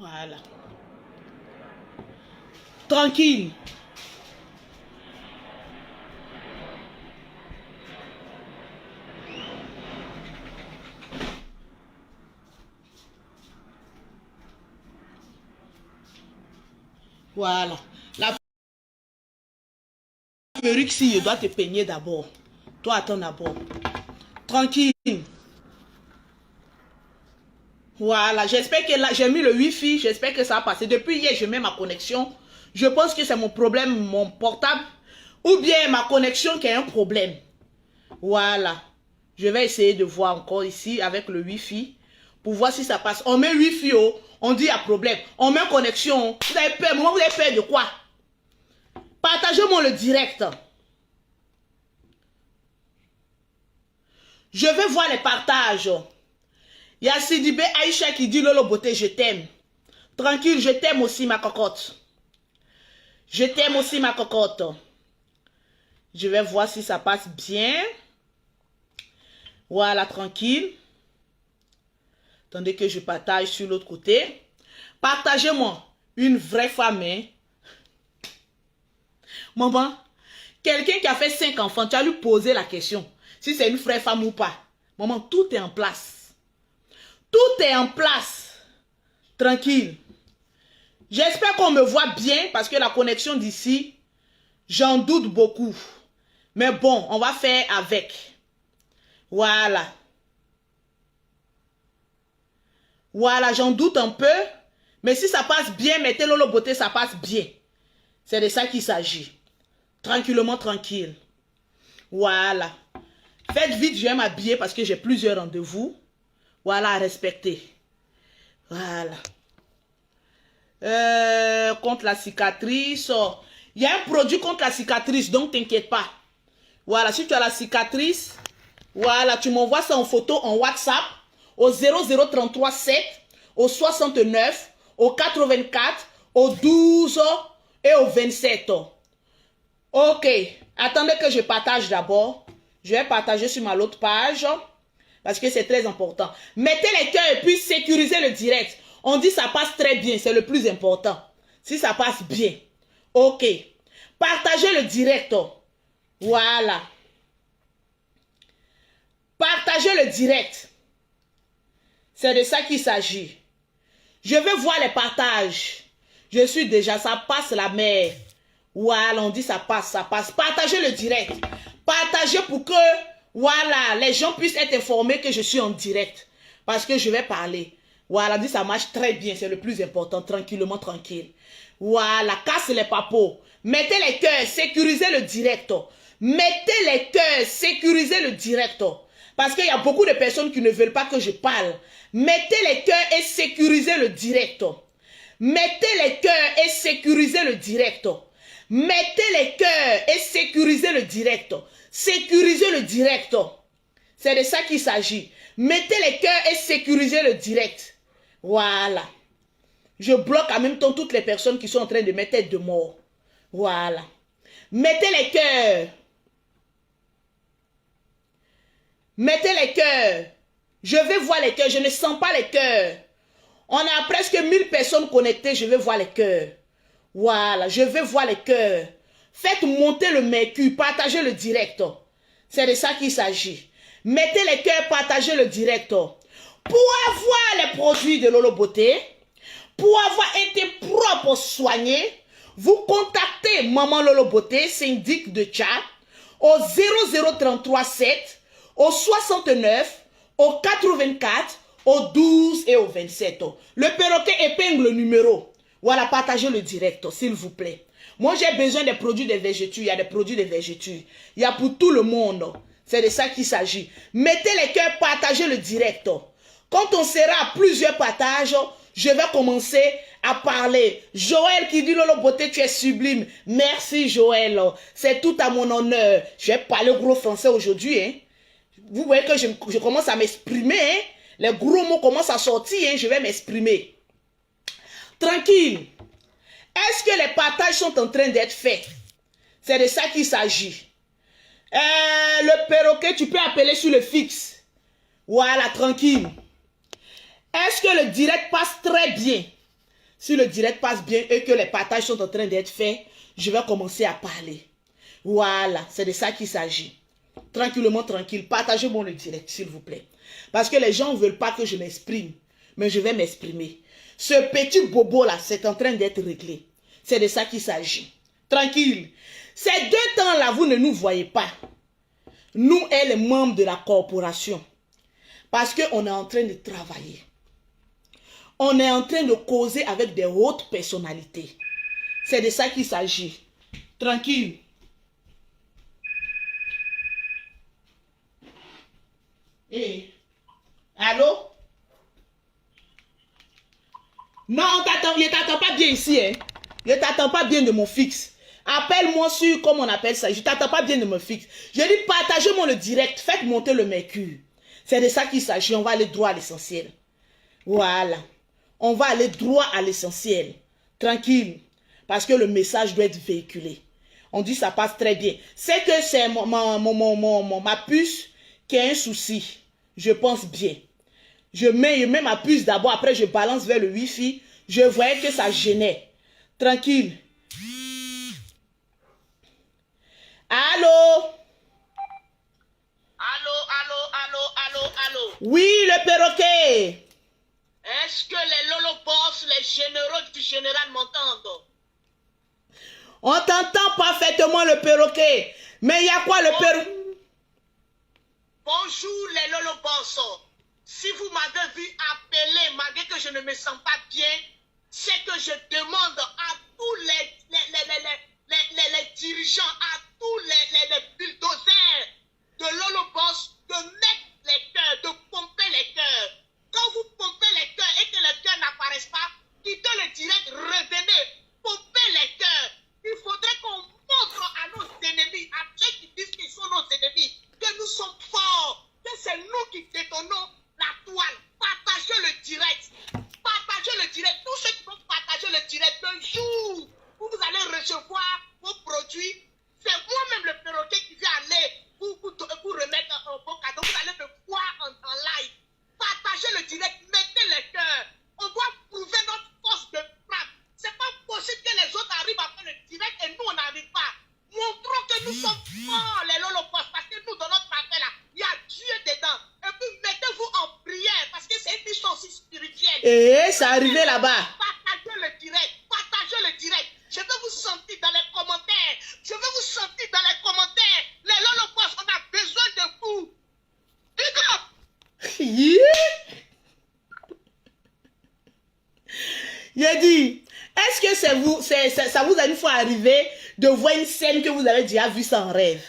Voilà. Tranquille. Voilà. La perruque, si je dois te peigner d'abord. Toi, attends d'abord. Tranquille. Voilà. J'espère que là, j'ai mis le Wi-Fi. J'espère que ça va passer. Depuis hier, je mets ma connexion. Je pense que c'est mon problème, mon portable. Ou bien ma connexion qui a un problème. Voilà. Je vais essayer de voir encore ici avec le Wi-Fi. Pour voir si ça passe. On met Wi-Fi, oh, on dit il y a problème. On met connexion. Vous avez peur. Moi, vous avez peur de quoi? Partagez-moi le direct. Je vais voir les partages. Il y a Sidibé Aïcha qui dit Lolo Beauté, je t'aime. Tranquille, je t'aime aussi, ma cocotte. Je t'aime aussi, ma cocotte. Je vais voir si ça passe bien. Voilà, tranquille. Attendez que je partage sur l'autre côté. Partagez-moi une vraie femme. Hein? Maman, quelqu'un qui a fait 5 enfants, tu as lui posé la question. Si c'est une vraie femme ou pas. Maman, tout est en place. Tout est en place. Tranquille. J'espère qu'on me voit bien parce que la connexion d'ici, j'en doute beaucoup. Mais bon, on va faire avec. Voilà. Voilà, j'en doute un peu. Mais si ça passe bien, mettez Lolo Beauté, ça passe bien. C'est de ça qu'il s'agit. Tranquillement, tranquille. Voilà. Faites vite, je vais m'habiller parce que j'ai plusieurs rendez-vous. Voilà, à respecter. Voilà. Contre la cicatrice. Il y a un produit contre la cicatrice, donc t'inquiète pas. Voilà, si tu as la cicatrice, voilà, tu m'envoies ça en photo en WhatsApp au 00337, au 69, au 84, au 12 et au 27. Ok, attendez que je partage d'abord. Je vais partager sur ma autre page parce que c'est très important. Mettez les cœurs et puis sécurisez le direct. On dit ça passe très bien, c'est le plus important. Si ça passe bien. Ok. Partagez le direct. Voilà. Partagez le direct. C'est de ça qu'il s'agit. Je veux voir les partages. Je suis déjà, ça passe la mer. Voilà, on dit ça passe, ça passe. Partagez le direct. Partagez pour que, voilà, les gens puissent être informés que je suis en direct. Parce que je vais parler. Voilà, dit ça marche très bien, c'est le plus important, tranquillement, tranquille. Voilà, casse les papos. Mettez les cœurs, sécurisez le direct. Mettez les cœurs, sécurisez le direct. Parce qu'il y a beaucoup de personnes qui ne veulent pas que je parle. Mettez les cœurs et sécurisez le direct. Mettez les cœurs et sécurisez le direct. Mettez les cœurs et sécurisez le direct. Sécurisez le direct. C'est de ça qu'il s'agit. Mettez les cœurs et sécurisez le direct. Voilà. Je bloque en même temps toutes les personnes qui sont en train de mettre tête de mort. Voilà. Mettez les cœurs. Mettez les cœurs. Je vais voir les cœurs. Je ne sens pas les cœurs. On a presque 1000 personnes connectées. Je vais voir les cœurs. Voilà. Je vais voir les cœurs. Faites monter le mercure. Partagez le direct. C'est de ça qu'il s'agit. Mettez les cœurs. Partagez le direct. Pour avoir les produits de Lolo Beauté, pour avoir été propre soigné, vous contactez Maman Lolo Beauté, syndic de Tchad, au 00337, au 69, au 84, au 12 et au 27. Le perroquet épingle le numéro. Voilà, partagez le direct, s'il vous plaît. Moi, j'ai besoin des produits de végétures. Il y a des produits de végétures. Il y a pour tout le monde. C'est de ça qu'il s'agit. Mettez les cœurs, partagez le direct. Quand on sera à plusieurs partages, je vais commencer à parler. Joël qui dit Lolo Beauté, tu es sublime. Merci Joël. C'est tout à mon honneur. Je vais parler gros français aujourd'hui. Hein. Vous voyez que je commence à m'exprimer. Hein. Les gros mots commencent à sortir. Hein. Je vais m'exprimer. Tranquille. Est-ce que les partages sont en train d'être faits? C'est de ça qu'il s'agit. Le perroquet, tu peux appeler sur le fixe. Voilà, tranquille. Est-ce que le direct passe très bien? Si le direct passe bien et que les partages sont en train d'être faits, je vais commencer à parler. Voilà, c'est de ça qu'il s'agit. Tranquillement, tranquille. Partagez-moi le direct, s'il vous plaît. Parce que les gens ne veulent pas que je m'exprime. Mais je vais m'exprimer. Ce petit bobo-là, c'est en train d'être réglé. C'est de ça qu'il s'agit. Tranquille. Ces 2 temps-là, vous ne nous voyez pas. Nous et les membres de la corporation. Parce qu'on est en train de travailler. On est en train de causer avec des hautes personnalités. C'est de ça qu'il s'agit. Tranquille. Hey. Allô? Non, je ne t'attends pas bien ici. Hein? Je ne t'attends pas bien de mon fixe. Appelle-moi sur, comme on appelle ça. Je ne t'attends pas bien de mon fixe. Je dis partagez-moi le direct. Faites monter le mercure. C'est de ça qu'il s'agit. On va aller droit à l'essentiel. Voilà. On va aller droit à l'essentiel. Tranquille. Parce que le message doit être véhiculé. On dit ça passe très bien. C'est que c'est ma puce qui a un souci. Je pense bien. Je mets ma puce d'abord. Après, je balance vers le Wi-Fi. Je voyais que ça gênait. Tranquille. Allô? Allô. Oui, le perroquet. Est-ce que les lolobos, les généraux du général m'entendent? On t'entend parfaitement, le perroquet. Mais il y a quoi, le perroquet? Bonjour, les lolobos. Si vous m'avez vu appeler, malgré que je ne me sens pas bien, c'est que je demande à tous les dirigeants, à tous les bulldozers de l'Holobos de mettre les cœurs, de pomper les cœurs. Quand vous pompez les cœurs et que les cœurs n'apparaissent pas, quittez le direct, revenez, pompez les cœurs. Il faudrait qu'on montre à nos ennemis, à ceux qui disent qu'ils sont nos ennemis, que nous sommes forts, que c'est nous qui détonnons la toile. Partagez le direct. Partagez le direct. Tous ceux qui vont partager le direct, un jour où vous allez recevoir vos produits, c'est moi-même le perroquet qui vais aller vous remettre vos cadeaux. Vous allez me voir en live. Partagez le direct, mettez les cœurs. On doit prouver notre force de frappe. C'est pas possible que les autres arrivent à faire le direct et nous on n'arrive pas. Montrons que nous sommes forts, les lolopos, parce que nous, dans notre affaire là, il y a Dieu dedans. Et puis mettez-vous en prière, parce que c'est une mission aussi spirituelle. Eh, c'est arrivé là-bas. Partagez le direct, partagez le direct. Je veux vous sentir dans les commentaires. Je veux vous sentir dans les commentaires. Les lolopos, on a besoin de vous. Big up. J'ai dit, est-ce que c'est vous, ça vous a une fois arrivé de voir une scène que vous avez déjà vue sans rêve?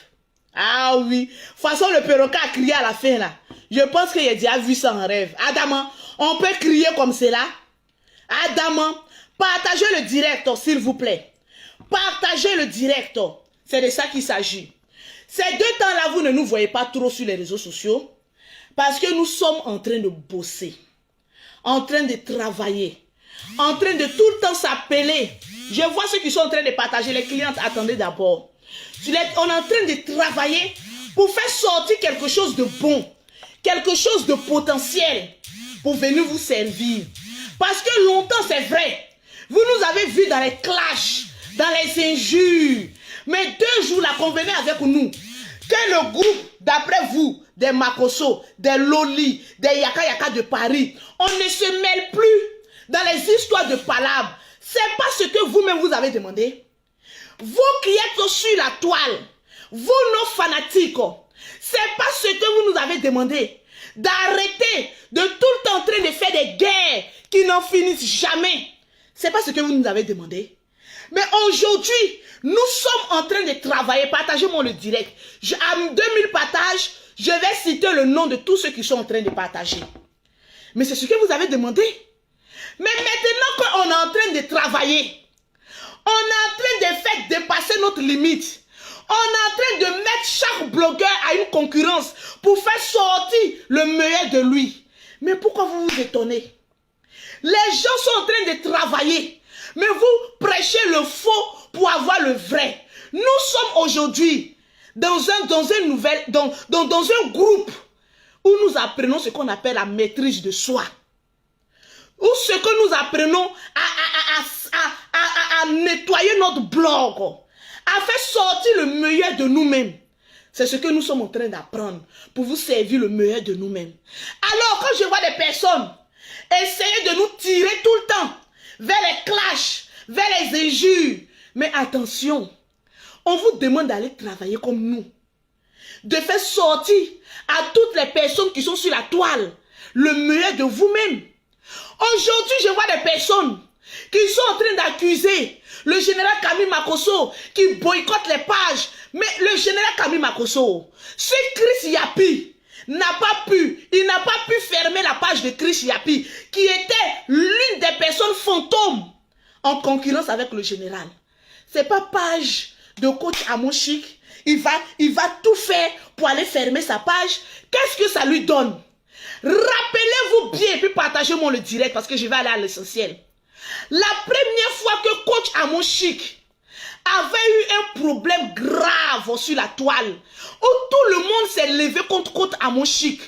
Ah oui. De toute façon, le perroquet a crié à la fin là. Je pense qu'il a déjà vu ça en rêve. Adamant, on peut crier comme cela? Adamant, partagez le direct, s'il vous plaît. Partagez le direct. C'est de ça qu'il s'agit. Ces 2 temps-là, vous ne nous voyez pas trop sur les réseaux sociaux. Parce que nous sommes en train de bosser. En train de travailler. En train de tout le temps s'appeler. Je vois ceux qui sont en train de partager. Les clients, attendez d'abord. On est en train de travailler pour faire sortir quelque chose de bon. Quelque chose de potentiel. Pour venir vous servir. Parce que longtemps, c'est vrai. Vous nous avez vus dans les clashs. Dans les injures. Mais 2 jours là, convenez avec nous. Que le groupe, d'après vous, des Makoso, des Loli, des Yaka Yaka de Paris, on ne se mêle plus dans les histoires de palabres. C'est pas ce que vous-même vous avez demandé. Vous qui êtes sur la toile, vous nos fanatiques, c'est pas ce que vous nous avez demandé. D'arrêter de tout le temps en train de faire des guerres qui n'en finissent jamais. C'est pas ce que vous nous avez demandé. Mais aujourd'hui, nous sommes en train de travailler. Partagez-moi le direct. À 2000 partages, je vais citer le nom de tous ceux qui sont en train de partager. Mais c'est ce que vous avez demandé. Mais maintenant qu'on est en train de travailler, on est en train de faire dépasser notre limite. On est en train de mettre chaque blogueur à une concurrence pour faire sortir le meilleur de lui. Mais pourquoi vous vous étonnez? Les gens sont en train de travailler. Mais vous prêchez le faux pour avoir le vrai. Nous sommes aujourd'hui dans un groupe où nous apprenons ce qu'on appelle la maîtrise de soi. Où ce que nous apprenons nettoyer notre blog, à faire sortir le meilleur de nous-mêmes. C'est ce que nous sommes en train d'apprendre pour vous servir le meilleur de nous-mêmes. Alors, quand je vois des personnes essayer de nous tirer tout le temps vers les clashs, vers les injures, mais attention, on vous demande d'aller travailler comme nous, de faire sortir à toutes les personnes qui sont sur la toile le meilleur de vous-même. Aujourd'hui, je vois des personnes qui sont en train d'accuser le général Kami Makosso qui boycotte les pages. Mais le général Kami Makosso, si Chris Yapi n'a pas pu fermer la page de Chris Yapi, qui était l'une des personnes fantômes en concurrence avec le général. C'est pas page de coach Amon Chic. Il va tout faire pour aller fermer sa page. Qu'est-ce que ça lui donne? Rappelez-vous bien et puis partagez-moi le direct parce que je vais aller à l'essentiel. La première fois que coach Amon Chic avait eu un problème grave sur la toile, où tout le monde s'est levé contre coach Amon Chic,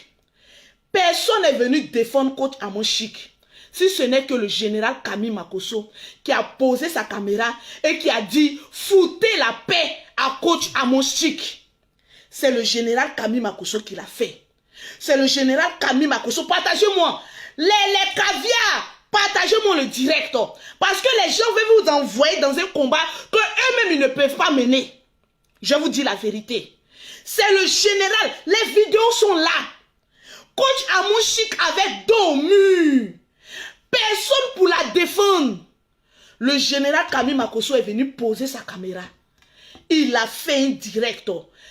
personne n'est venu défendre coach Amon Chic. Si ce n'est que le général Kami Makosso qui a posé sa caméra et qui a dit « Foutez la paix à coach Amon Chic ». C'est le général Kami Makosso qui l'a fait. C'est le général Kami Makosso. Partagez-moi les caviars. Partagez-moi le direct. Parce que les gens veulent vous envoyer dans un combat que eux-mêmes ils ne peuvent pas mener. Je vous dis la vérité. C'est le général. Les vidéos sont là. Coach Amon Chic avec dos au mur. Personne pour la défendre. Le général Kami Makosso est venu poser sa caméra. Il a fait un direct.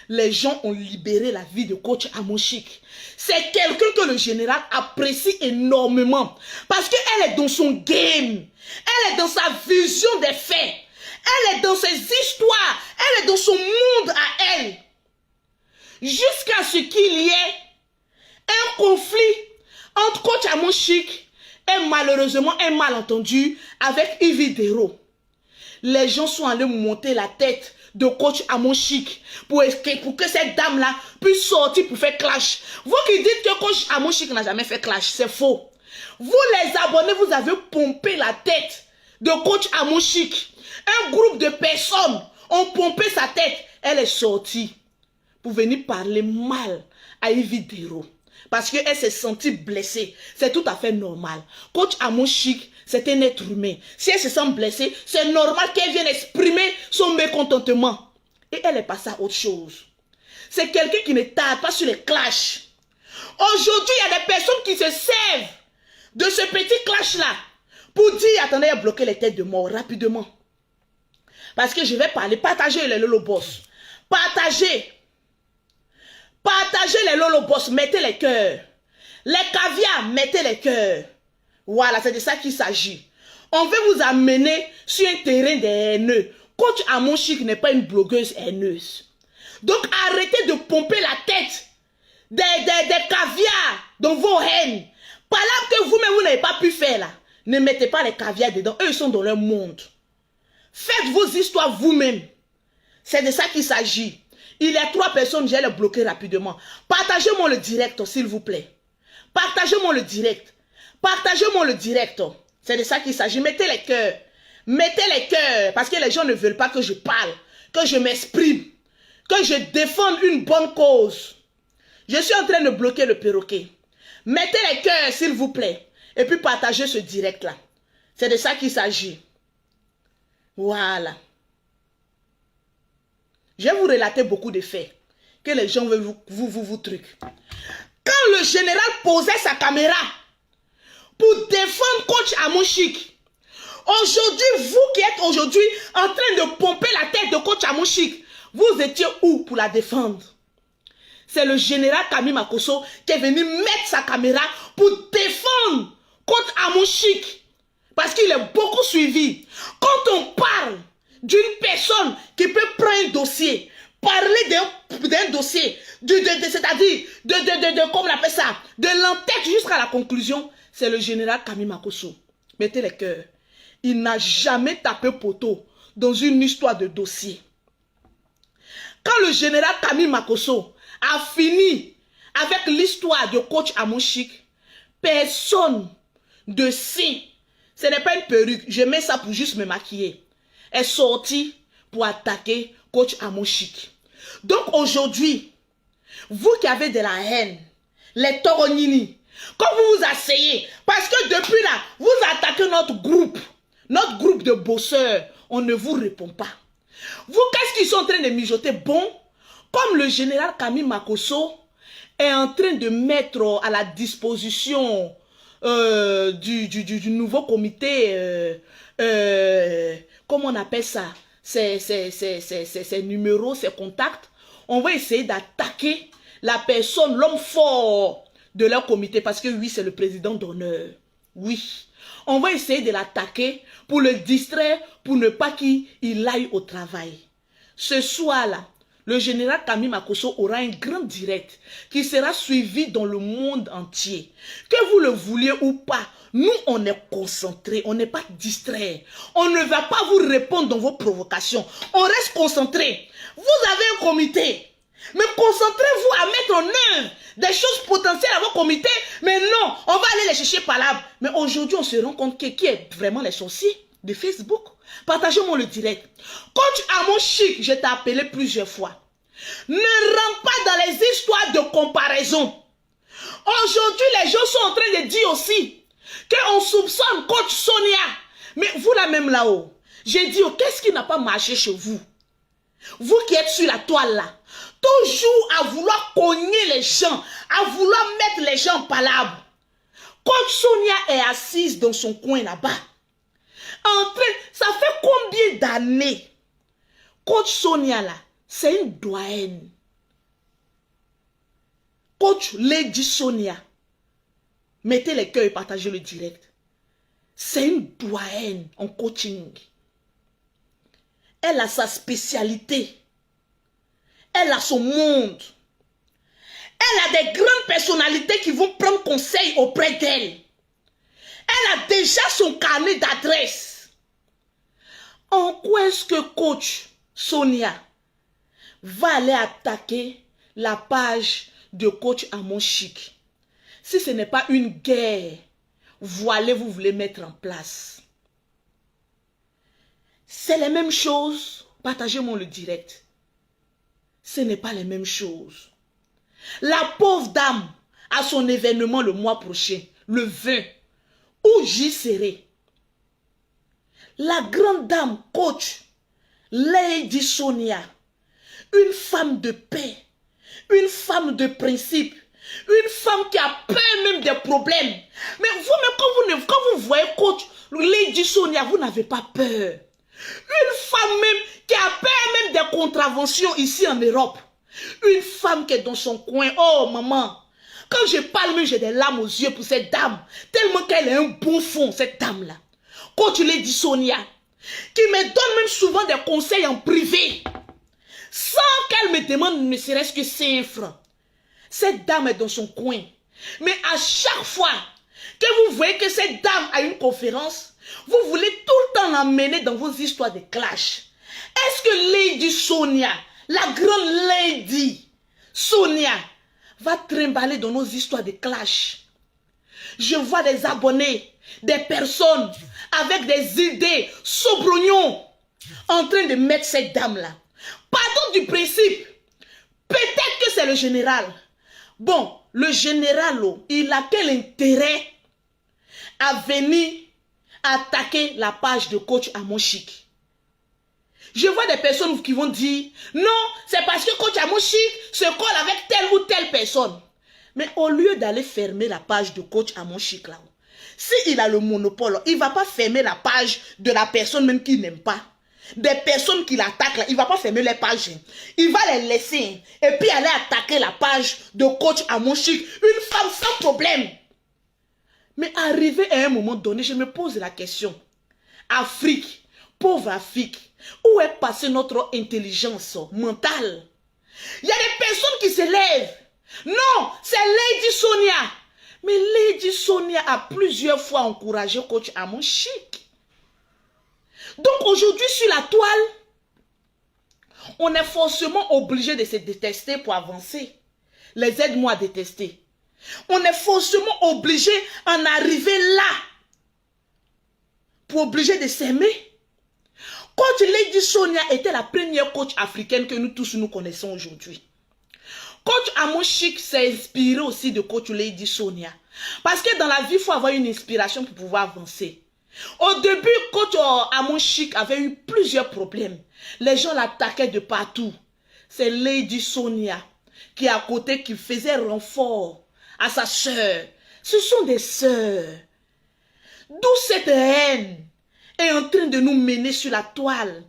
Les gens ont libéré la vie de coach Amon Chic. C'est quelqu'un que le général apprécie énormément. Parce qu'elle est dans son game. Elle est dans sa vision des faits. Elle est dans ses histoires. Elle est dans son monde à elle. Jusqu'à ce qu'il y ait un conflit entre coach Amon Chic et malheureusement un malentendu avec Yves Dero. Les gens sont allés monter la tête de coach Amon Chic pour que cette dame-là puisse sortir pour faire clash. Vous qui dites que coach Amon Chic n'a jamais fait clash, c'est faux. Vous les abonnés, vous avez pompé la tête de coach Amon Chic. Un groupe de personnes ont pompé sa tête. Elle est sortie pour venir parler mal à Yves Dero. Parce qu'elle s'est sentie blessée. C'est tout à fait normal. Coach Amon Chic, c'est un être humain. Si elle se sent blessée, c'est normal qu'elle vienne exprimer son mécontentement. Et elle est passée à autre chose. C'est quelqu'un qui ne tarde pas sur les clashs. Aujourd'hui, il y a des personnes qui se servent de ce petit clash-là pour dire, attendez, à bloquer les têtes de mort rapidement. Parce que je vais parler, partagez les Lolo Boss. Partagez. Partagez les Lolo Boss, mettez les cœurs. Les caviars, mettez les cœurs. Voilà, c'est de ça qu'il s'agit. On veut vous amener sur un terrain des haineux. Coach Amon Chic n'est pas une blogueuse haineuse. Donc arrêtez de pomper la tête des caviars dans vos haines. Par là que vous-même vous n'avez pas pu faire là. Ne mettez pas les caviars dedans. Eux ils sont dans leur monde. Faites vos histoires vous-même. C'est de ça qu'il s'agit. Il y a 3 personnes, je vais les bloquer rapidement. Partagez-moi le direct, s'il vous plaît. Partagez-moi le direct. Partagez-moi le direct. C'est de ça qu'il s'agit. Mettez les cœurs. Mettez les cœurs. Parce que les gens ne veulent pas que je parle. Que je m'exprime. Que je défende une bonne cause. Je suis en train de bloquer le perroquet. Mettez les cœurs, s'il vous plaît. Et puis partagez ce direct-là. C'est de ça qu'il s'agit. Voilà. Je vais vous relater beaucoup de faits. Que les gens veulent vous truc. Quand le général posait sa caméra pour défendre coach Amon Chic, aujourd'hui, vous qui êtes aujourd'hui en train de pomper la tête de coach Amon Chic, vous étiez où pour la défendre? C'est le général Kami Makosso qui est venu mettre sa caméra pour défendre coach Amon Chic. Parce qu'il est beaucoup suivi. Quand on parle d'une personne qui peut prendre un dossier, parler d'un dossier, c'est-à-dire comment on appelle ça, de l'entête jusqu'à la conclusion, c'est le général Kami Makosso. Mettez les cœurs. Il n'a jamais tapé poteau dans une histoire de dossier. Quand le général Kami Makosso a fini avec l'histoire de coach Amon Chic, personne de signe. Ce n'est pas une perruque. Je mets ça pour juste me maquiller. est sorti pour attaquer coach Amon Chic. Donc aujourd'hui, vous qui avez de la haine, les Toronini, quand vous vous asseyez, parce que depuis là, vous attaquez notre groupe de bosseurs, on ne vous répond pas. Vous, qu'est-ce qu'ils sont en train de mijoter? Bon, comme le général Camille Makosso est en train de mettre à la disposition du nouveau comité, comment on appelle ça, ces numéros, ces contacts, on va essayer d'attaquer la personne, l'homme fort de leur comité, parce que oui, c'est le président d'honneur. Oui. On va essayer de l'attaquer pour le distraire, pour ne pas qu'il aille au travail. Ce soir-là, le général Camille Makosso aura un grand direct qui sera suivi dans le monde entier. Que vous le vouliez ou pas, nous, on est concentrés, on n'est pas distraits. On ne va pas vous répondre dans vos provocations. On reste concentrés. Vous avez un comité. Mais concentrez-vous à mettre en œuvre des choses potentielles à vos comités. Mais non, on va aller les chercher par là. Mais aujourd'hui, on se rend compte qui est vraiment les sorciers de Facebook. Partagez-moi le direct. Coach Amon Chic, je t'ai appelé plusieurs fois. Ne rentre pas dans les histoires de comparaison. Aujourd'hui, les gens sont en train de dire aussi qu'on soupçonne coach Sonia. Mais vous là même là-haut, j'ai dit, oh, qu'est-ce qui n'a pas marché chez vous? Vous qui êtes sur la toile là, toujours à vouloir cogner les gens, à vouloir mettre les gens en palabre. Coach Sonia est assise dans son coin là-bas. Ça fait combien d'années? Coach Sonia là, c'est une doyenne. Coach Lady Sonia, mettez les cœurs et partagez le direct. C'est une doyenne en coaching. Elle a sa spécialité. Elle a son monde. Elle a des grandes personnalités qui vont prendre conseil auprès d'elle. Elle a déjà son carnet d'adresse. En quoi est-ce que coach Sonia va aller attaquer la page de coach Amon Chic? Si ce n'est pas une guerre voilée, vous voulez mettre en place. C'est les mêmes choses. Partagez-moi le direct. Ce n'est pas les mêmes choses. La pauvre dame a son événement le mois prochain, le 20, où j'y serai. La grande dame, coach Lady Sonia, une femme de paix, une femme de principe, une femme qui a peur même des problèmes. Mais vous-même, quand vous voyez coach Lady Sonia, vous n'avez pas peur. Une femme même qui a peur même des contraventions ici en Europe. Une femme qui est dans son coin. Oh maman, quand je parle même j'ai des larmes aux yeux pour cette dame. Tellement qu'elle est un bon fond, cette dame-là. Coach Lady Sonia, qui me donne même souvent des conseils en privé. Sans qu'elle me demande ne serait-ce que 5 francs. Cette dame est dans son coin. Mais à chaque fois que vous voyez que cette dame a une conférence, vous voulez tout le temps l'emmener dans vos histoires de clash. Est-ce que Lady Sonia, la grande Lady Sonia, va trimballer dans nos histoires de clash? Je vois des abonnés, des personnes avec des idées saugrenues en train de mettre cette dame-là. Pardon du principe. Peut-être que c'est le général. Bon, le général, il a quel intérêt à venir attaquer la page de coach Amon Chic? Je vois des personnes qui vont dire, non, c'est parce que coach Amon Chic se colle avec telle ou telle personne. Mais au lieu d'aller fermer la page de coach Amon Chic là, s'il a le monopole, il ne va pas fermer la page de la personne même qu'il n'aime pas. Des personnes qui l'attaquent là, il ne va pas fermer les pages. Il va les laisser et puis aller attaquer la page de coach Amon Chic, une femme sans problème. Mais arrivé à un moment donné, je me pose la question. Afrique, pauvre Afrique, où est passée notre intelligence mentale? Il y a des personnes qui se lèvent. Non, c'est Lady Sonia. Mais Lady Sonia a plusieurs fois encouragé coach Amon Chic. Donc aujourd'hui sur la toile, on est forcément obligé de se détester pour avancer. Les aide-moi à détester. On est forcément obligé d'en arriver là pour obliger de s'aimer. Coach Lady Sonia était la première coach africaine que nous tous nous connaissons aujourd'hui. Coach Amon Chic s'est inspiré aussi de coach Lady Sonia. Parce que dans la vie, il faut avoir une inspiration pour pouvoir avancer. Au début, coach Amon Chic avait eu plusieurs problèmes. Les gens l'attaquaient de partout. C'est Lady Sonia qui est à côté, qui faisait renfort à sa sœur. Ce sont des sœurs. D'où cette haine est en train de nous mener sur la toile.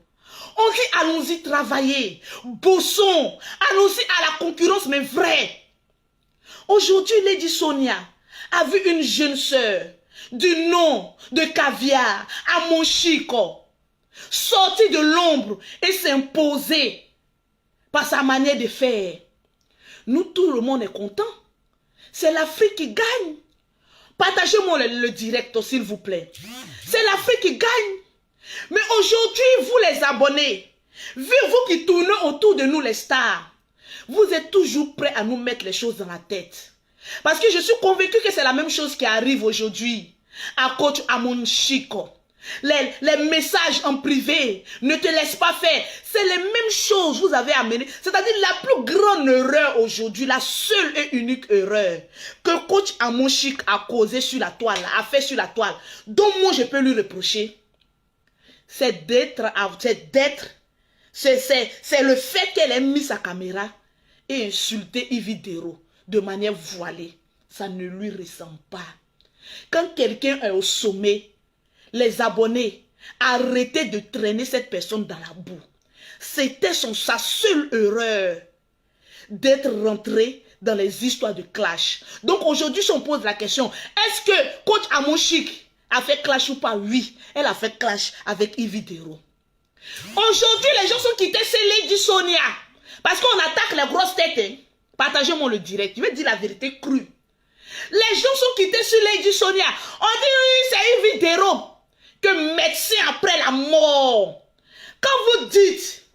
On dit allons-y travailler, bossons, allons-y à la concurrence, mais vrai. Aujourd'hui, Lady Sonia a vu une jeune sœur du nom de Caviar, Amon Chic, sortir de l'ombre et s'imposer par sa manière de faire. Nous, tout le monde est content. C'est l'Afrique qui gagne. Partagez-moi le direct, s'il vous plaît. C'est l'Afrique qui gagne. Mais aujourd'hui, vous les abonnés, vu vous qui tournez autour de nous les stars, vous êtes toujours prêts à nous mettre les choses dans la tête. Parce que je suis convaincu que c'est la même chose qui arrive aujourd'hui à coach Amon Chic. Les messages en privé ne te laissent pas faire. C'est les mêmes choses que vous avez amenées. C'est-à-dire la plus grande erreur aujourd'hui, la seule et unique erreur que coach Amon Chic a causé sur la toile, a fait sur la toile, dont moi je peux lui reprocher, c'est le fait qu'elle ait mis sa caméra et insulté Yves Dero de manière voilée. Ça ne lui ressemble pas. Quand quelqu'un est au sommet, les abonnés, arrêtez de traîner cette personne dans la boue. C'était sa seule erreur d'être rentré dans les histoires de clash. Donc aujourd'hui, si on pose la question, est-ce que coach Amon Chic a fait clash ou pas? Oui, elle a fait clash avec Yves Dero. Aujourd'hui, les gens sont quittés chez Lady Sonia parce qu'on attaque les grosses têtes. Hein. Partagez-moi le direct. Je vais dire la vérité crue. Les gens sont quittés sur Lady Sonia. On dit oui, c'est Yves Dero que médecin après la mort. Quand vous dites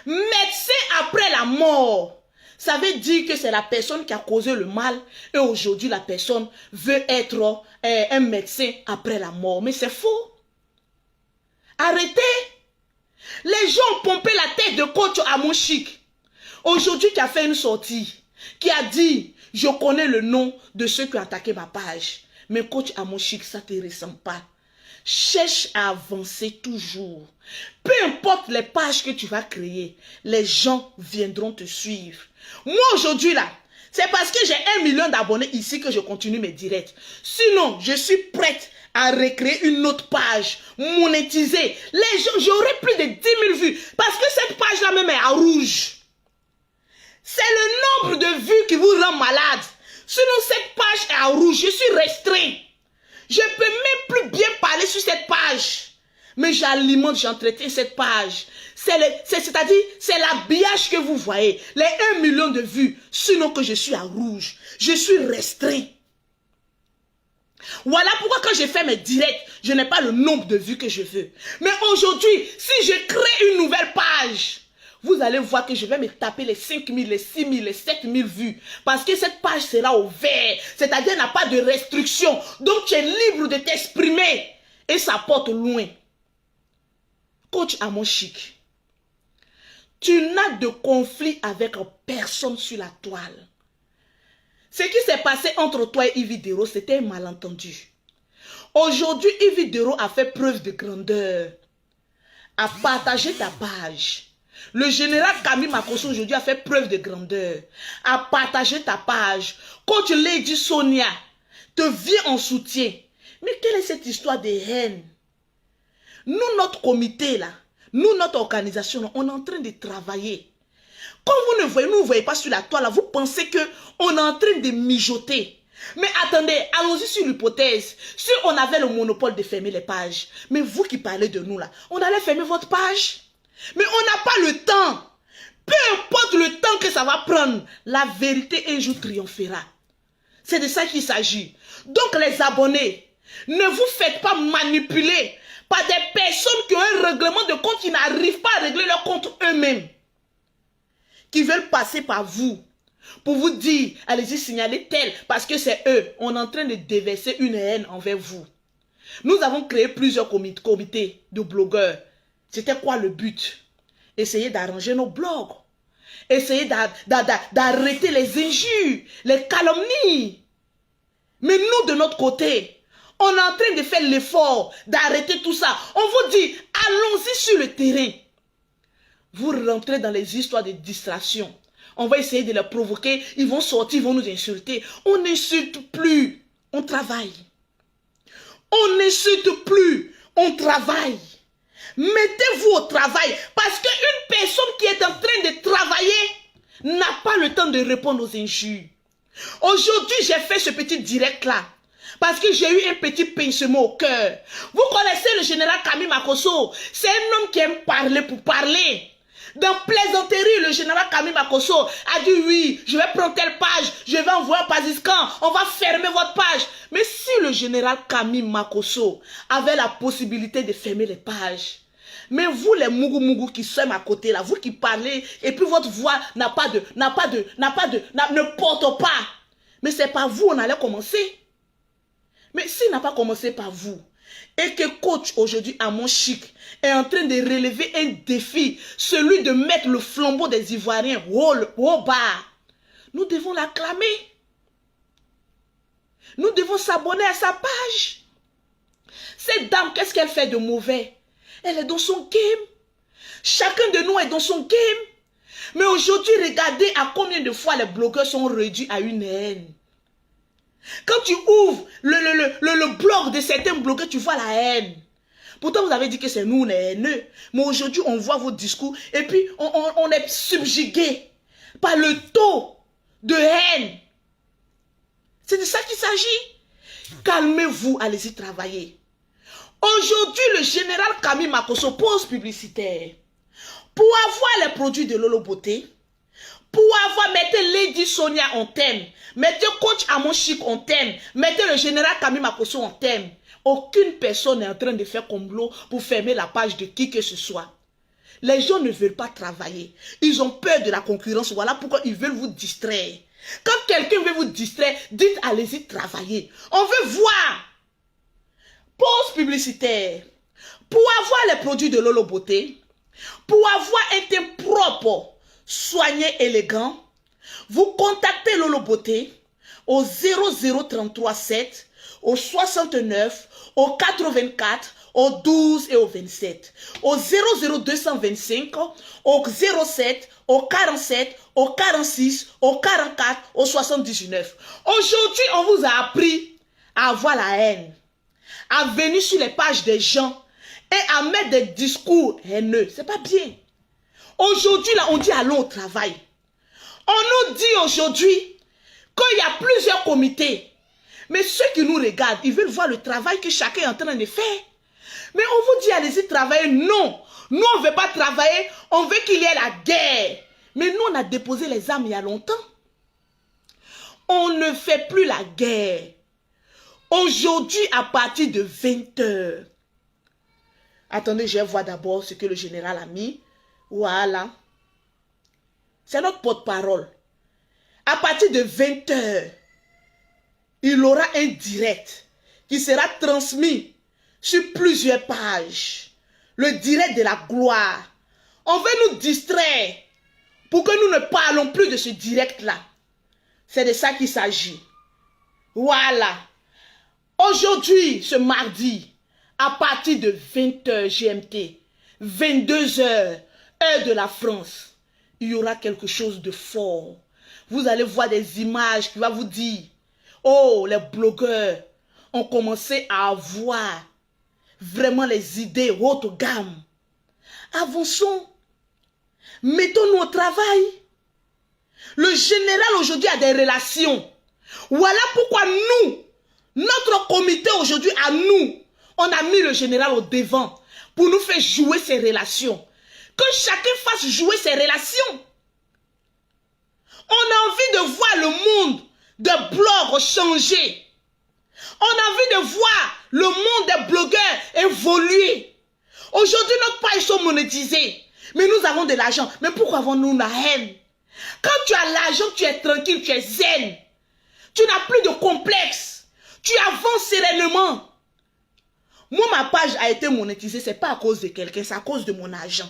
médecin après la mort, ça veut dire que c'est la personne qui a causé le mal et aujourd'hui la personne veut être un médecin après la mort. Mais c'est faux. Arrêtez. Les gens ont pompé la tête de coach Amon Chic. Aujourd'hui qui a fait une sortie, qui a dit, je connais le nom de ceux qui ont attaqué ma page. Mais coach Amon Chic, ça ne te ressemble pas. Cherche à avancer toujours. Peu importe les pages que tu vas créer, les gens viendront te suivre. Moi aujourd'hui là, c'est parce que j'ai 1 million d'abonnés ici que je continue mes directs. Sinon, je suis prête à recréer une autre page, monétiser. Les gens, j'aurai plus de 10 000 vues. Parce que cette page-là même est à rouge. C'est le nombre de vues qui vous rend malade. Sinon, cette page est à rouge. Je suis restreint. Je ne peux même plus bien parler sur cette page. Mais j'alimente, j'entretiens cette page. C'est-à-dire, c'est l'habillage que vous voyez. Les 1 million de vues. Sinon que je suis à rouge. Je suis restreint. Voilà pourquoi quand je fais mes directs, je n'ai pas le nombre de vues que je veux. Mais aujourd'hui, si je crée une nouvelle page, vous allez voir que je vais me taper les 5 000, les 6 000, les 7 000 vues. Parce que cette page sera ouverte. C'est-à-dire, elle n'a pas de restriction. Donc, tu es libre de t'exprimer. Et ça porte loin. Coach Amon Chic, tu n'as de conflit avec personne sur la toile. Ce qui s'est passé entre toi et Yves Dero, c'était un malentendu. Aujourd'hui, Yves Dero a fait preuve de grandeur. A partagé ta page. Le général Camille Makosso aujourd'hui a fait preuve de grandeur. A partagé ta page. Coach Lady Sonia te vient en soutien. Mais quelle est cette histoire de haine? Nous, notre comité là, nous, notre organisation, on est en train de travailler. Quand vous ne nous voyez pas sur la toile, là, vous pensez qu'on est en train de mijoter. Mais attendez, allons-y sur l'hypothèse. Si on avait le monopole de fermer les pages, mais vous qui parlez de nous là, on allait fermer votre page. Mais on n'a pas le temps. Peu importe le temps que ça va prendre, la vérité un jour triomphera. C'est de ça qu'il s'agit. Donc les abonnés, ne vous faites pas manipuler par des personnes qui ont un règlement de compte qui n'arrivent pas à régler leur compte eux-mêmes. Qui veulent passer par vous pour vous dire, allez-y signaler tel, parce que c'est eux. On est en train de déverser une haine envers vous. Nous avons créé plusieurs comités de blogueurs. C'était quoi le but? Essayer d'arranger nos blogs. Essayer d'arrêter les injures, les calomnies. Mais nous, de notre côté, on est en train de faire l'effort d'arrêter tout ça. On vous dit, allons-y sur le terrain. Vous rentrez dans les histoires de distraction. On va essayer de les provoquer. Ils vont sortir, ils vont nous insulter. On n'insulte plus. On travaille. On n'insulte plus. On travaille. Mettez-vous au travail. Parce qu'une personne qui est en train de travailler n'a pas le temps de répondre aux injures. Aujourd'hui, j'ai fait ce petit direct-là. Parce que j'ai eu un petit pincement au cœur. Vous connaissez le général Kami Makosso. C'est un homme qui aime parler pour parler. Dans plaisanterie, le général Kami Makosso a dit oui, je vais prendre telle page, je vais envoyer un Paziscan, on va fermer votre page. Mais si le général Kami Makosso avait la possibilité de fermer les pages, mais vous les mougou qui sommes à côté là, vous qui parlez et puis votre voix ne porte pas. Mais c'est par vous on allait commencer. Mais s'il n'a pas commencé par vous, et que coach aujourd'hui à mon chic est en train de relever un défi, celui de mettre le flambeau des Ivoiriens au bas, nous devons l'acclamer. Nous devons s'abonner à sa page. Cette dame, qu'est-ce qu'elle fait de mauvais? Elle est dans son game. Chacun de nous est dans son game. Mais aujourd'hui, regardez à combien de fois les blogueurs sont réduits à une haine. Quand tu ouvres le blog de certains blogueurs, tu vois la haine. Pourtant, vous avez dit que c'est nous, on est haineux. Mais aujourd'hui, on voit vos discours et puis on est subjugué par le taux de haine. C'est de ça qu'il s'agit. Calmez-vous, allez-y travailler. Aujourd'hui, le général Kami Makosso pose publicitaire. Pour avoir les produits de Lolo Beauté, pour avoir, mettez Lady Sonia en thème, mettez coach Amon Chic en thème, mettez le général Kami Makosso en thème. Aucune personne n'est en train de faire complot pour fermer la page de qui que ce soit. Les gens ne veulent pas travailler. Ils ont peur de la concurrence. Voilà pourquoi ils veulent vous distraire. Quand quelqu'un veut vous distraire, dites allez-y travailler. On veut voir. Pause publicitaire. Pour avoir les produits de Lolo Beauté, pour avoir un teint propre, soigné, élégant, vous contactez Lolo Beauté au 00337, au 69, au 84, au 12 et au 27, au 00225, au 07, au 47, au 46, au 44, au 79. Aujourd'hui, on vous a appris à avoir la haine, à venir sur les pages des gens et à mettre des discours haineux. C'est pas bien. Aujourd'hui, là, on dit allons au travail. On nous dit aujourd'hui qu'il y a plusieurs comités. Mais ceux qui nous regardent, ils veulent voir le travail que chacun est en train de faire. Mais on vous dit allez-y travailler. Non. Nous, on ne veut pas travailler. On veut qu'il y ait la guerre. Mais nous, on a déposé les armes il y a longtemps. On ne fait plus la guerre. Aujourd'hui, à partir de 20 h. Attendez, je vais voir d'abord ce que le général a mis. Voilà. C'est notre porte-parole. À partir de 20 h, il aura un direct qui sera transmis sur plusieurs pages. Le direct de la gloire. On veut nous distraire pour que nous ne parlons plus de ce direct-là. C'est de ça qu'il s'agit. Voilà. Aujourd'hui, ce mardi, à partir de 20 h GMT, 22 h, heure de la France, il y aura quelque chose de fort. Vous allez voir des images qui vont vous dire, oh, les blogueurs ont commencé à avoir vraiment les idées haute gamme. Avançons. Mettons-nous au travail. Le général aujourd'hui a des relations. Voilà pourquoi nous, notre comité aujourd'hui à nous, on a mis le général au devant pour nous faire jouer ses relations. Que chacun fasse jouer ses relations. On a envie de voir le monde des blogs changer. On a envie de voir le monde des blogueurs évoluer. Aujourd'hui, notre page sont monétisées. Mais nous avons de l'argent. Mais pourquoi avons-nous la haine? Quand tu as l'argent, tu es tranquille, tu es zen. Tu n'as plus de complexe. Tu avances sereinement. Moi, ma page a été monétisée, c'est pas à cause de quelqu'un, c'est à cause de mon agent.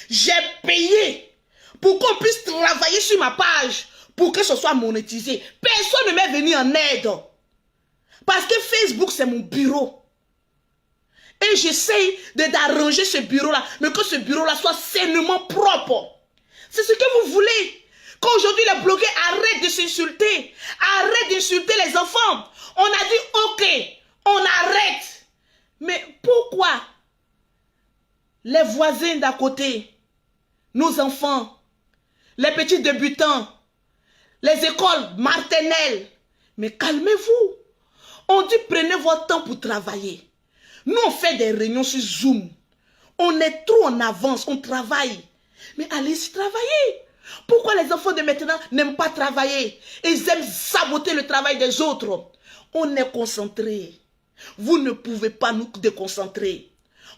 J'ai payé pour qu'on puisse travailler sur ma page, pour que ce soit monétisé. Personne ne m'est venu en aide. Parce que Facebook, c'est mon bureau. Et j'essaye d'arranger ce bureau-là, mais que ce bureau-là soit sainement propre. C'est ce que vous voulez. Qu'aujourd'hui, les blogueurs arrêtent de s'insulter. Arrêtent d'insulter les enfants. On a dit, ok, on arrête. Mais pourquoi les voisins d'à côté, nos enfants, les petits débutants, les écoles maternelles, mais calmez-vous. On dit, prenez votre temps pour travailler. Nous, on fait des réunions sur Zoom. On est trop en avance, on travaille. Mais allez-y travailler. Pourquoi les enfants de maintenant n'aiment pas travailler? Ils aiment saboter le travail des autres. On est concentré. Vous ne pouvez pas nous déconcentrer.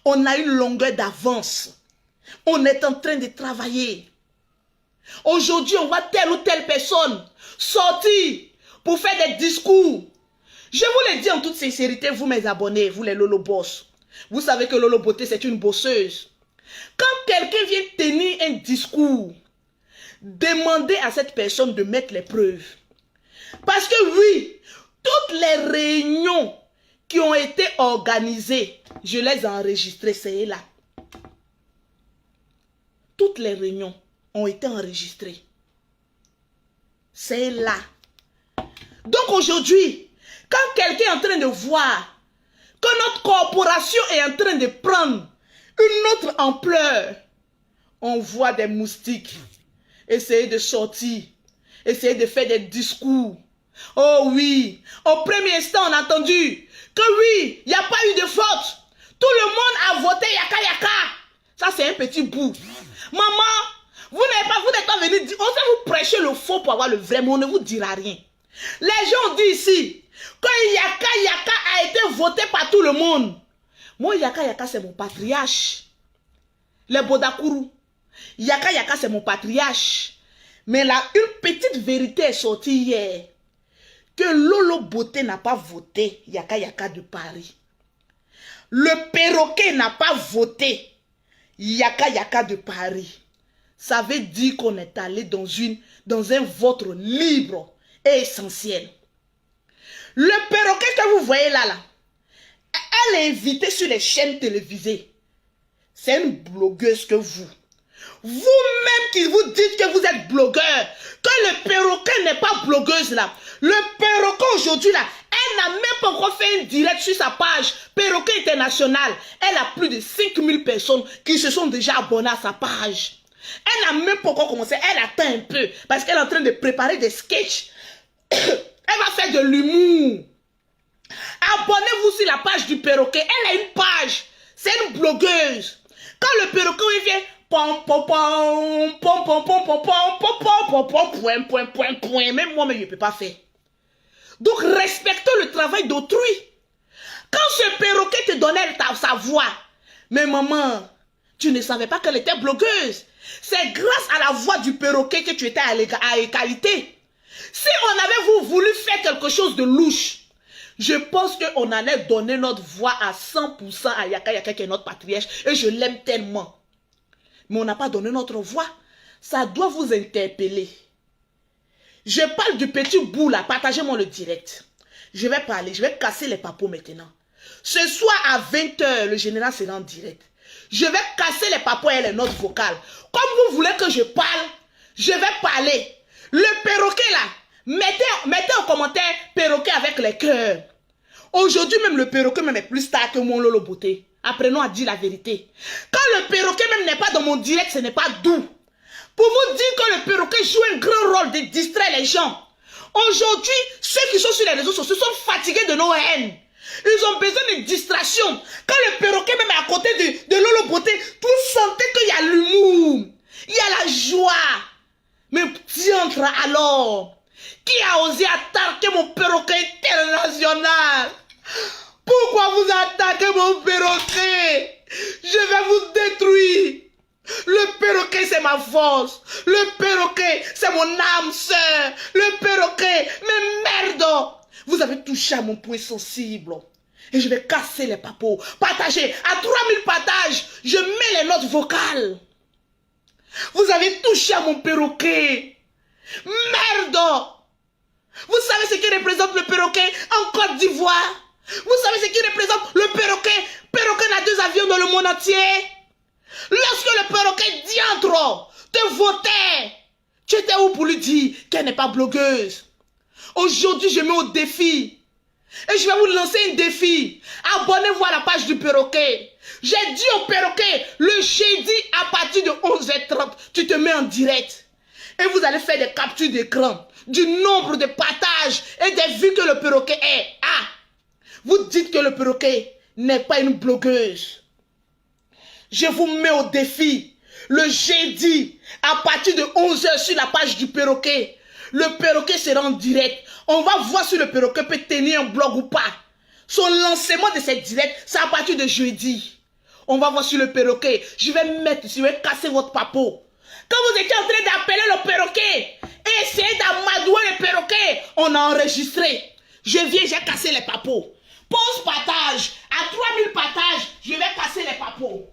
On a une longueur d'avance. On est en train de travailler. Aujourd'hui, on voit telle ou telle personne sortir pour faire des discours. Je vous le dis en toute sincérité, vous mes abonnés, vous les Lolo Boss. Vous savez que Lolo Beauté, c'est une bosseuse. Quand quelqu'un vient tenir un discours, demandez à cette personne de mettre les preuves. Parce que oui, toutes les réunions qui ont été organisées, je les ai enregistrées, c'est là. Toutes les réunions ont été enregistrées. C'est là. Donc aujourd'hui, quand quelqu'un est en train de voir que notre corporation est en train de prendre une autre ampleur, on voit des moustiques essayer de sortir, essayer de faire des discours. Oh oui, au premier instant, on a entendu que oui, il n'y a pas eu de faute. Tout le monde a voté yaka yaka. Ça, c'est un petit bout. Maman, vous n'êtes pas venu dire, on va vous prêcher le faux pour avoir le vrai, mais on ne vous dira rien. Les gens ont dit ici que yaka yaka a été voté par tout le monde. Moi, yaka yaka, c'est mon patriarche. Les Bodakuru. Yaka yaka, c'est mon patriarche. Mais là, une petite vérité est sortie hier. Que Lolo Beauté n'a pas voté yaka yaka de Paris. Le perroquet n'a pas voté yaka yaka de Paris. Ça veut dire qu'on est allé dans un vote libre et essentiel. Le perroquet que vous voyez là, elle est invitée sur les chaînes télévisées. C'est une blogueuse que vous. Vous-même qui vous dites que vous êtes blogueur, que le perroquet n'est pas blogueuse là. Le perroquet aujourd'hui là, elle n'a même pas encore fait un direct sur sa page Perroquet International. Elle a plus de 5000 personnes qui se sont déjà abonnées à sa page. Elle n'a même pas encore commencé, elle attend un peu parce qu'elle est en train de préparer des sketchs. Elle va faire de l'humour. Abonnez-vous sur la page du perroquet. Elle a une page. C'est une blogueuse. Quand le perroquet il vient, même moi, mais je ne peux pas faire. Donc, respectons le travail d'autrui. Quand ce perroquet te donnait sa voix, mais maman, tu ne savais pas qu'elle était blogueuse. C'est grâce à la voix du perroquet que tu étais à égalité. Si on avait voulu faire quelque chose de louche, je pense qu'on allait donner notre voix à 100% à Yaka Yaka qui est notre patriarche. Et je l'aime tellement. Mais on n'a pas donné notre voix. Ça doit vous interpeller. Je parle du petit bout là. Partagez-moi le direct. Je vais parler. Je vais casser les papos maintenant. Ce soir à 20 h, le général sera en direct. Je vais casser les papos et les notes vocales. Comme vous voulez que je parle, je vais parler. Le perroquet là, mettez en commentaire perroquet avec les cœurs. Aujourd'hui même le perroquet même est plus star que mon Lolo Beauté. Apprenons à dire la vérité. Quand le perroquet même n'est pas dans mon direct, ce n'est pas doux. Pour vous dire que le perroquet joue un grand rôle de distraire les gens. Aujourd'hui, ceux qui sont sur les réseaux sociaux sont fatigués de nos haines. Ils ont besoin de distraction. Quand le perroquet même est à côté de Lolo Beauté, vous sentez qu'il y a l'humour. Il y a la joie. Mais diantre alors, qui a osé attaquer mon perroquet international? Pourquoi vous attaquez mon perroquet? Je vais vous détruire. Le perroquet c'est ma force. Le perroquet c'est mon âme sœur. Le perroquet, mais merde, vous avez touché à mon point sensible. Et je vais casser les papos. Partager. À 3000 partages, je mets les notes vocales. Vous avez touché à mon perroquet. Merde. Vous savez ce qui représente le perroquet en Côte d'Ivoire? Vous savez ce qui représente le perroquet? Perroquet n'a 2 avions dans le monde entier. Lorsque le perroquet diantre te votait, tu étais où pour lui dire qu'elle n'est pas blogueuse? Aujourd'hui, je mets au défi. Et je vais vous lancer un défi. Abonnez-vous à la page du perroquet. J'ai dit au perroquet, le jeudi à partir de 11h30, tu te mets en direct. Et vous allez faire des captures d'écran du nombre de partages et des vues que le perroquet est. Ah, vous dites que le perroquet n'est pas une blogueuse. Je vous mets au défi. Le jeudi, à partir de 11h sur la page du perroquet, le perroquet sera en direct. On va voir si le perroquet peut tenir un blog ou pas. Son lancement de cette direct, c'est à partir de jeudi. On va voir sur le perroquet. Je vais casser votre papeau. Quand vous étiez en train d'appeler le perroquet et essayer d'amadouer le perroquet, on a enregistré. Je viens, j'ai cassé les papos. Pause partage. À 3000 partages, je vais casser les papos.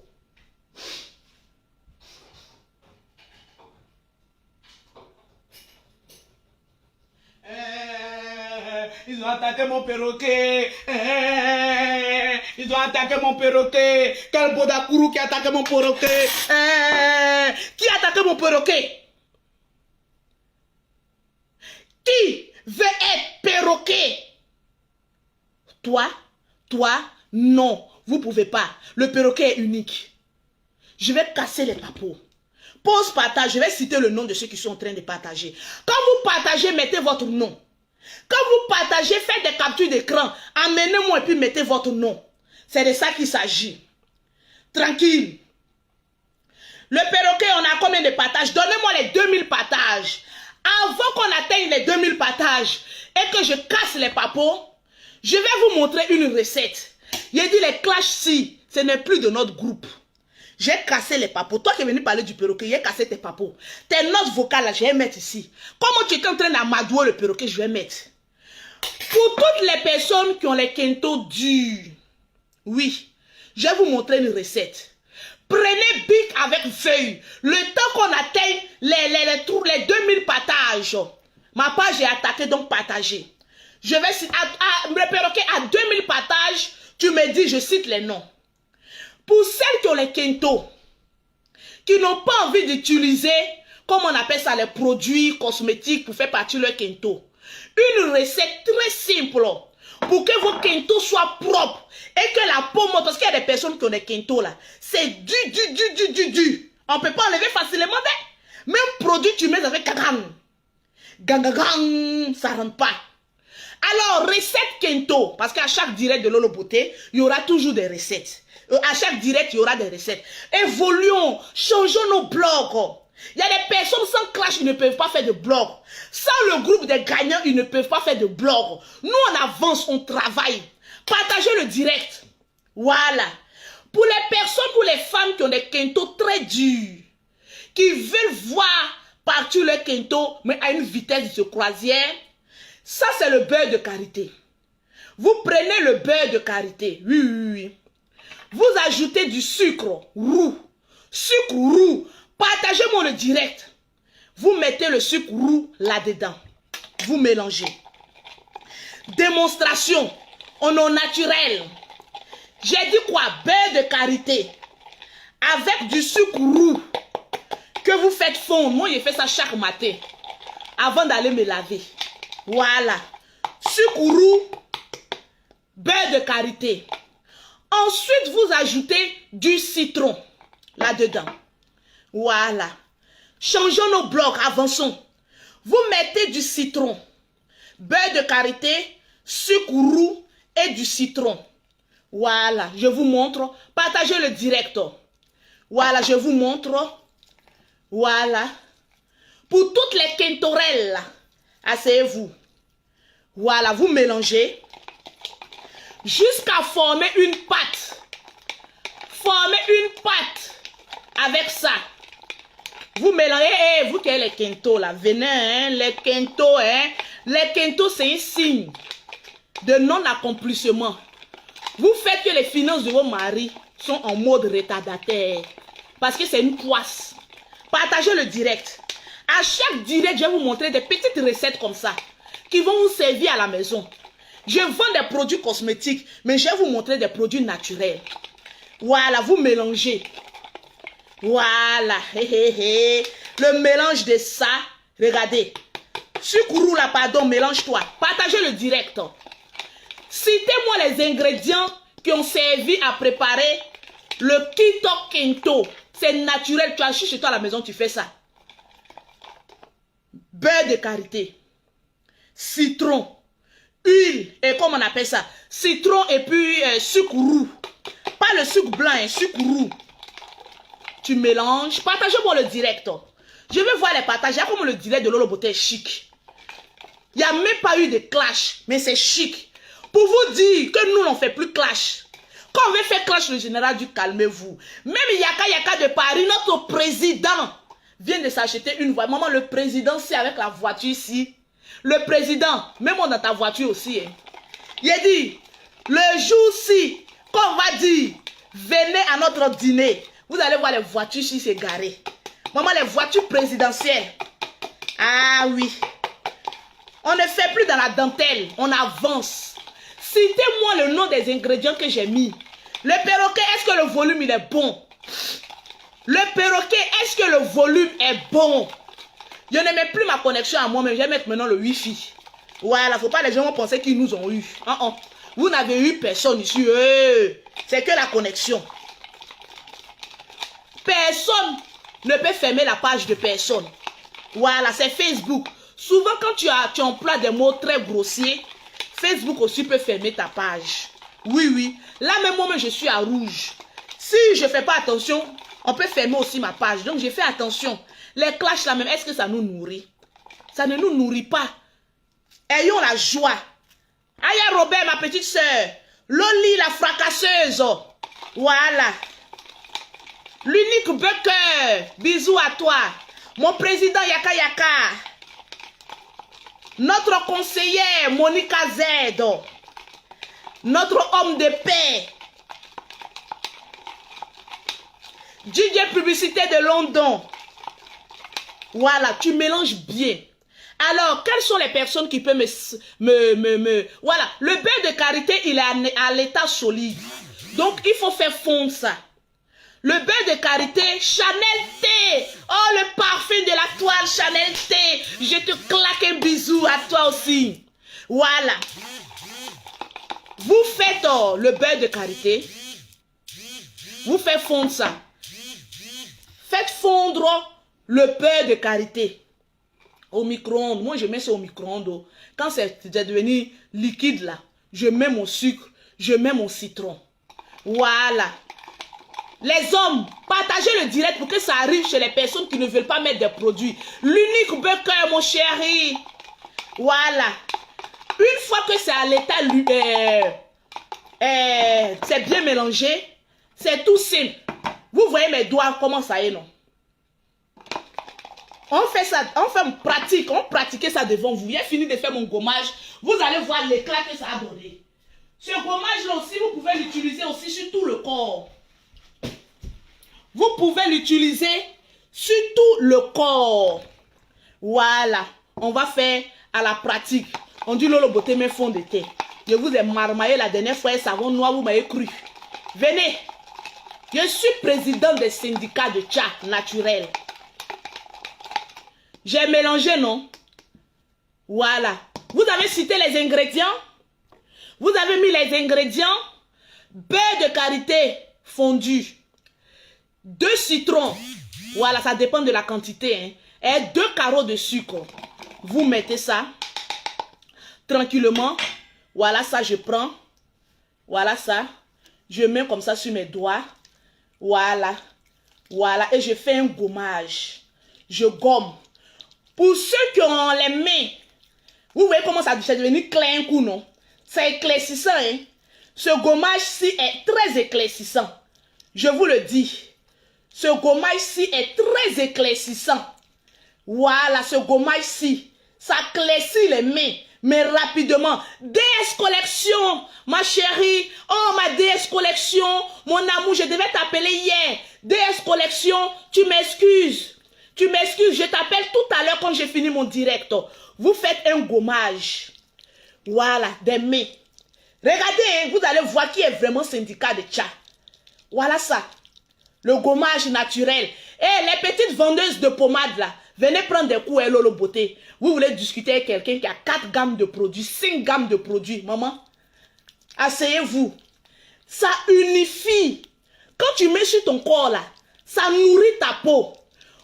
Ils ont attaqué mon perroquet. Ils ont attaqué mon perroquet. Quel Bodakourou qui a attaqué mon perroquet. Qui a attaqué mon perroquet? Qui veut être perroquet? Toi, non. Vous ne pouvez pas. Le perroquet est unique. Je vais casser les papos. Pause partage. Je vais citer le nom de ceux qui sont en train de partager. Quand vous partagez, mettez votre nom. Quand vous partagez, faites des captures d'écran. Amenez-moi et puis mettez votre nom. C'est de ça qu'il s'agit. Tranquille. Le perroquet, on a combien de partages? Donnez-moi les 2000 partages. Avant qu'on atteigne les 2000 partages et que je casse les papos, je vais vous montrer une recette. J'ai dit les clashs-ci, ce n'est plus de notre groupe. J'ai cassé les papos. Toi qui es venu parler du perroquet, j'ai cassé tes papos. Tes notes vocales, là, je vais mettre ici. Comment tu es en train d'amadouer le perroquet, je vais mettre. Pour toutes les personnes qui ont les quintos durs, oui, je vais vous montrer une recette. Prenez bic avec feuille. Le temps qu'on atteigne les 2000 partages, ma page est attaquée, donc partagée. Je vais le perroquet à 2000 partages, tu me dis, je cite les noms. Pour celles qui ont les quintos, qui n'ont pas envie d'utiliser, comme on appelle ça, les produits cosmétiques pour faire partie de leur quinto. Une recette très simple pour que vos quintos soient propres et que la peau monte. Parce qu'il y a des personnes qui ont des quintos là. C'est du. On ne peut pas enlever facilement. Même produit, tu mets avec gang. Gang, ça ne rentre pas. Alors, recette quinto. Parce qu'à chaque direct de Lolo Beauté, il y aura toujours des recettes. À chaque direct, il y aura des recettes. Évoluons, changeons nos blogs. Il y a des personnes sans clash, ils ne peuvent pas faire de blog. Sans le groupe des gagnants, ils ne peuvent pas faire de blog. Nous, on avance, on travaille. Partagez le direct. Voilà. Pour les personnes, pour les femmes qui ont des quintos très durs, qui veulent voir partir leur quinto, mais à une vitesse de croisière, ça, c'est le beurre de karité. Vous prenez le beurre de karité. Oui. Vous ajoutez du sucre roux. Sucre roux. Partagez-moi le direct. Vous mettez le sucre roux là-dedans. Vous mélangez. Démonstration. En eau naturelle. J'ai dit quoi? Beurre de karité. Avec du sucre roux. Que vous faites fondre. Moi, je fais ça chaque matin. Avant d'aller me laver. Voilà. Sucre roux. Beurre de karité. Ensuite, vous ajoutez du citron là-dedans. Voilà. Changeons nos blocs, avançons. Vous mettez du citron, beurre de karité, sucre roux et du citron. Voilà, je vous montre. Partagez le direct. Voilà, je vous montre. Voilà. Pour toutes les quintorelles, asseyez-vous. Voilà, vous mélangez. Jusqu'à former une pâte. Formez une pâte avec ça. Vous mélangez, vous qui avez les quintos là, venez, hein, les quintos, c'est un signe de non-accomplissement. Vous faites que les finances de vos maris sont en mode retardataire. Parce que c'est une poisse. Partagez le direct. À chaque direct, je vais vous montrer des petites recettes comme ça qui vont vous servir à la maison. Je vends des produits cosmétiques, mais je vais vous montrer des produits naturels. Voilà, vous mélangez. Voilà. Le mélange de ça. Regardez. Sucre là, pardon, mélange-toi. Partagez le direct. Citez-moi les ingrédients qui ont servi à préparer le Kito Kento. C'est naturel. Tu achètes chez toi à la maison, tu fais ça. Beurre de karité. Citron. Huile. Et comment on appelle ça? Citron et puis sucre roux. Pas le sucre blanc, hein, sucre roux. Tu mélanges. Partagez-moi le direct. Je vais voir les partages. Comme le direct de Lolo Beauté est chic. Il n'y a même pas eu de clash. Mais c'est chic. Pour vous dire que nous n'en fait plus clash. Quand on veut faire clash, le général dit calmez-vous. Même Yaka de Paris, notre président vient de s'acheter une voiture. Maman, le président, c'est avec la voiture ici. Le président, même dans ta voiture aussi. Hein. Il a dit, le jour-ci, quand on va dire, venez à notre dîner, vous allez voir les voitures ici s'égarer. Maman, les voitures présidentielles. Ah oui. On ne fait plus dans la dentelle, on avance. Citez-moi le nom des ingrédients que j'ai mis. Le perroquet, est-ce que le volume il est bon? Le perroquet, est-ce que le volume est bon? Je ne mets plus ma connexion à moi, mais je vais mettre maintenant le Wi-Fi. Voilà, faut pas les gens vont penser qu'ils nous ont eu. Vous n'avez eu personne ici. C'est que la connexion. Personne ne peut fermer la page de personne. Voilà, c'est Facebook. Souvent, quand tu emploies des mots très grossiers, Facebook aussi peut fermer ta page. Oui, oui. Là, même moi, je suis à rouge. Si je ne fais pas attention, on peut fermer aussi ma page. Donc, j'ai fait attention. Les clashs là même, est-ce que ça nous nourrit? Ça ne nous nourrit pas. Ayons la joie. Aya Robert, ma petite soeur. Loli, la fracasseuse. Voilà. L'unique bucker. Bisous à toi. Mon président Yaka Yaka. Notre conseillère Monica Z. Notre homme de paix. DJ Publicité de London. Voilà, tu mélanges bien. Alors, quelles sont les personnes qui peuvent Voilà, le beurre de karité, il est à l'état solide. Donc, il faut faire fondre ça. Le beurre de karité, Chanel T. Oh, le parfum de la toile Chanel T. Je te claque un bisou à toi aussi. Voilà. Vous faites le beurre de karité. Vous faites fondre ça. Faites fondre le beurre de karité au micro-ondes. Moi, je mets ça au micro-ondes. Quand c'est devenu liquide là, je mets mon sucre, je mets mon citron. Voilà. Les hommes, partagez le direct pour que ça arrive chez les personnes qui ne veulent pas mettre des produits. L'unique bucker, mon chéri. Voilà. Une fois que c'est à l'état, c'est bien mélangé, c'est tout simple. Vous voyez mes doigts, comment ça est, non? On fait ça, on pratiquait ça devant vous. J'ai fini de faire mon gommage. Vous allez voir l'éclat que ça a donné. Ce gommage-là aussi, vous pouvez l'utiliser aussi sur tout le corps. Vous pouvez l'utiliser sur tout le corps. Voilà. On va faire à la pratique. On dit Lolo Beauté, mes fonds de thé. Je vous ai marmaillé la dernière fois un savon noir, vous m'avez cru. Venez. Je suis président des syndicats de tcha naturel. J'ai mélangé, non? Voilà. Vous avez cité les ingrédients? Vous avez mis les ingrédients? Beurre de karité fondu. 2 citrons. Voilà, ça dépend de la quantité. Hein. Et 2 carreaux de sucre. Vous mettez ça. Tranquillement. Voilà, ça je prends. Voilà ça. Je mets comme ça sur mes doigts. Voilà. Voilà. Et je fais un gommage. Je gomme. Pour ceux qui ont les mains, vous voyez comment ça est devenu clair un coup, non? C'est éclaircissant, hein? Ce gommage-ci est très éclaircissant. Je vous le dis. Ce gommage-ci est très éclaircissant. Voilà, ce gommage-ci, ça éclaircit les mains. Mais rapidement, DS Collection, ma chérie, oh ma DS Collection, mon amour, je devais t'appeler hier. DS Collection, tu m'excuses. Tu m'excuses, je t'appelle tout à l'heure quand j'ai fini mon direct. Vous faites un gommage. Voilà, des mains. Regardez, vous allez voir qui est vraiment syndicat de tcha. Voilà ça. Le gommage naturel. Et les petites vendeuses de pommade là, venez prendre des coups à Lolo Beauté. Vous voulez discuter avec quelqu'un qui a 4 gammes de produits, 5 gammes de produits. Maman, asseyez-vous. Ça unifie. Quand tu mets sur ton corps là, ça nourrit ta peau.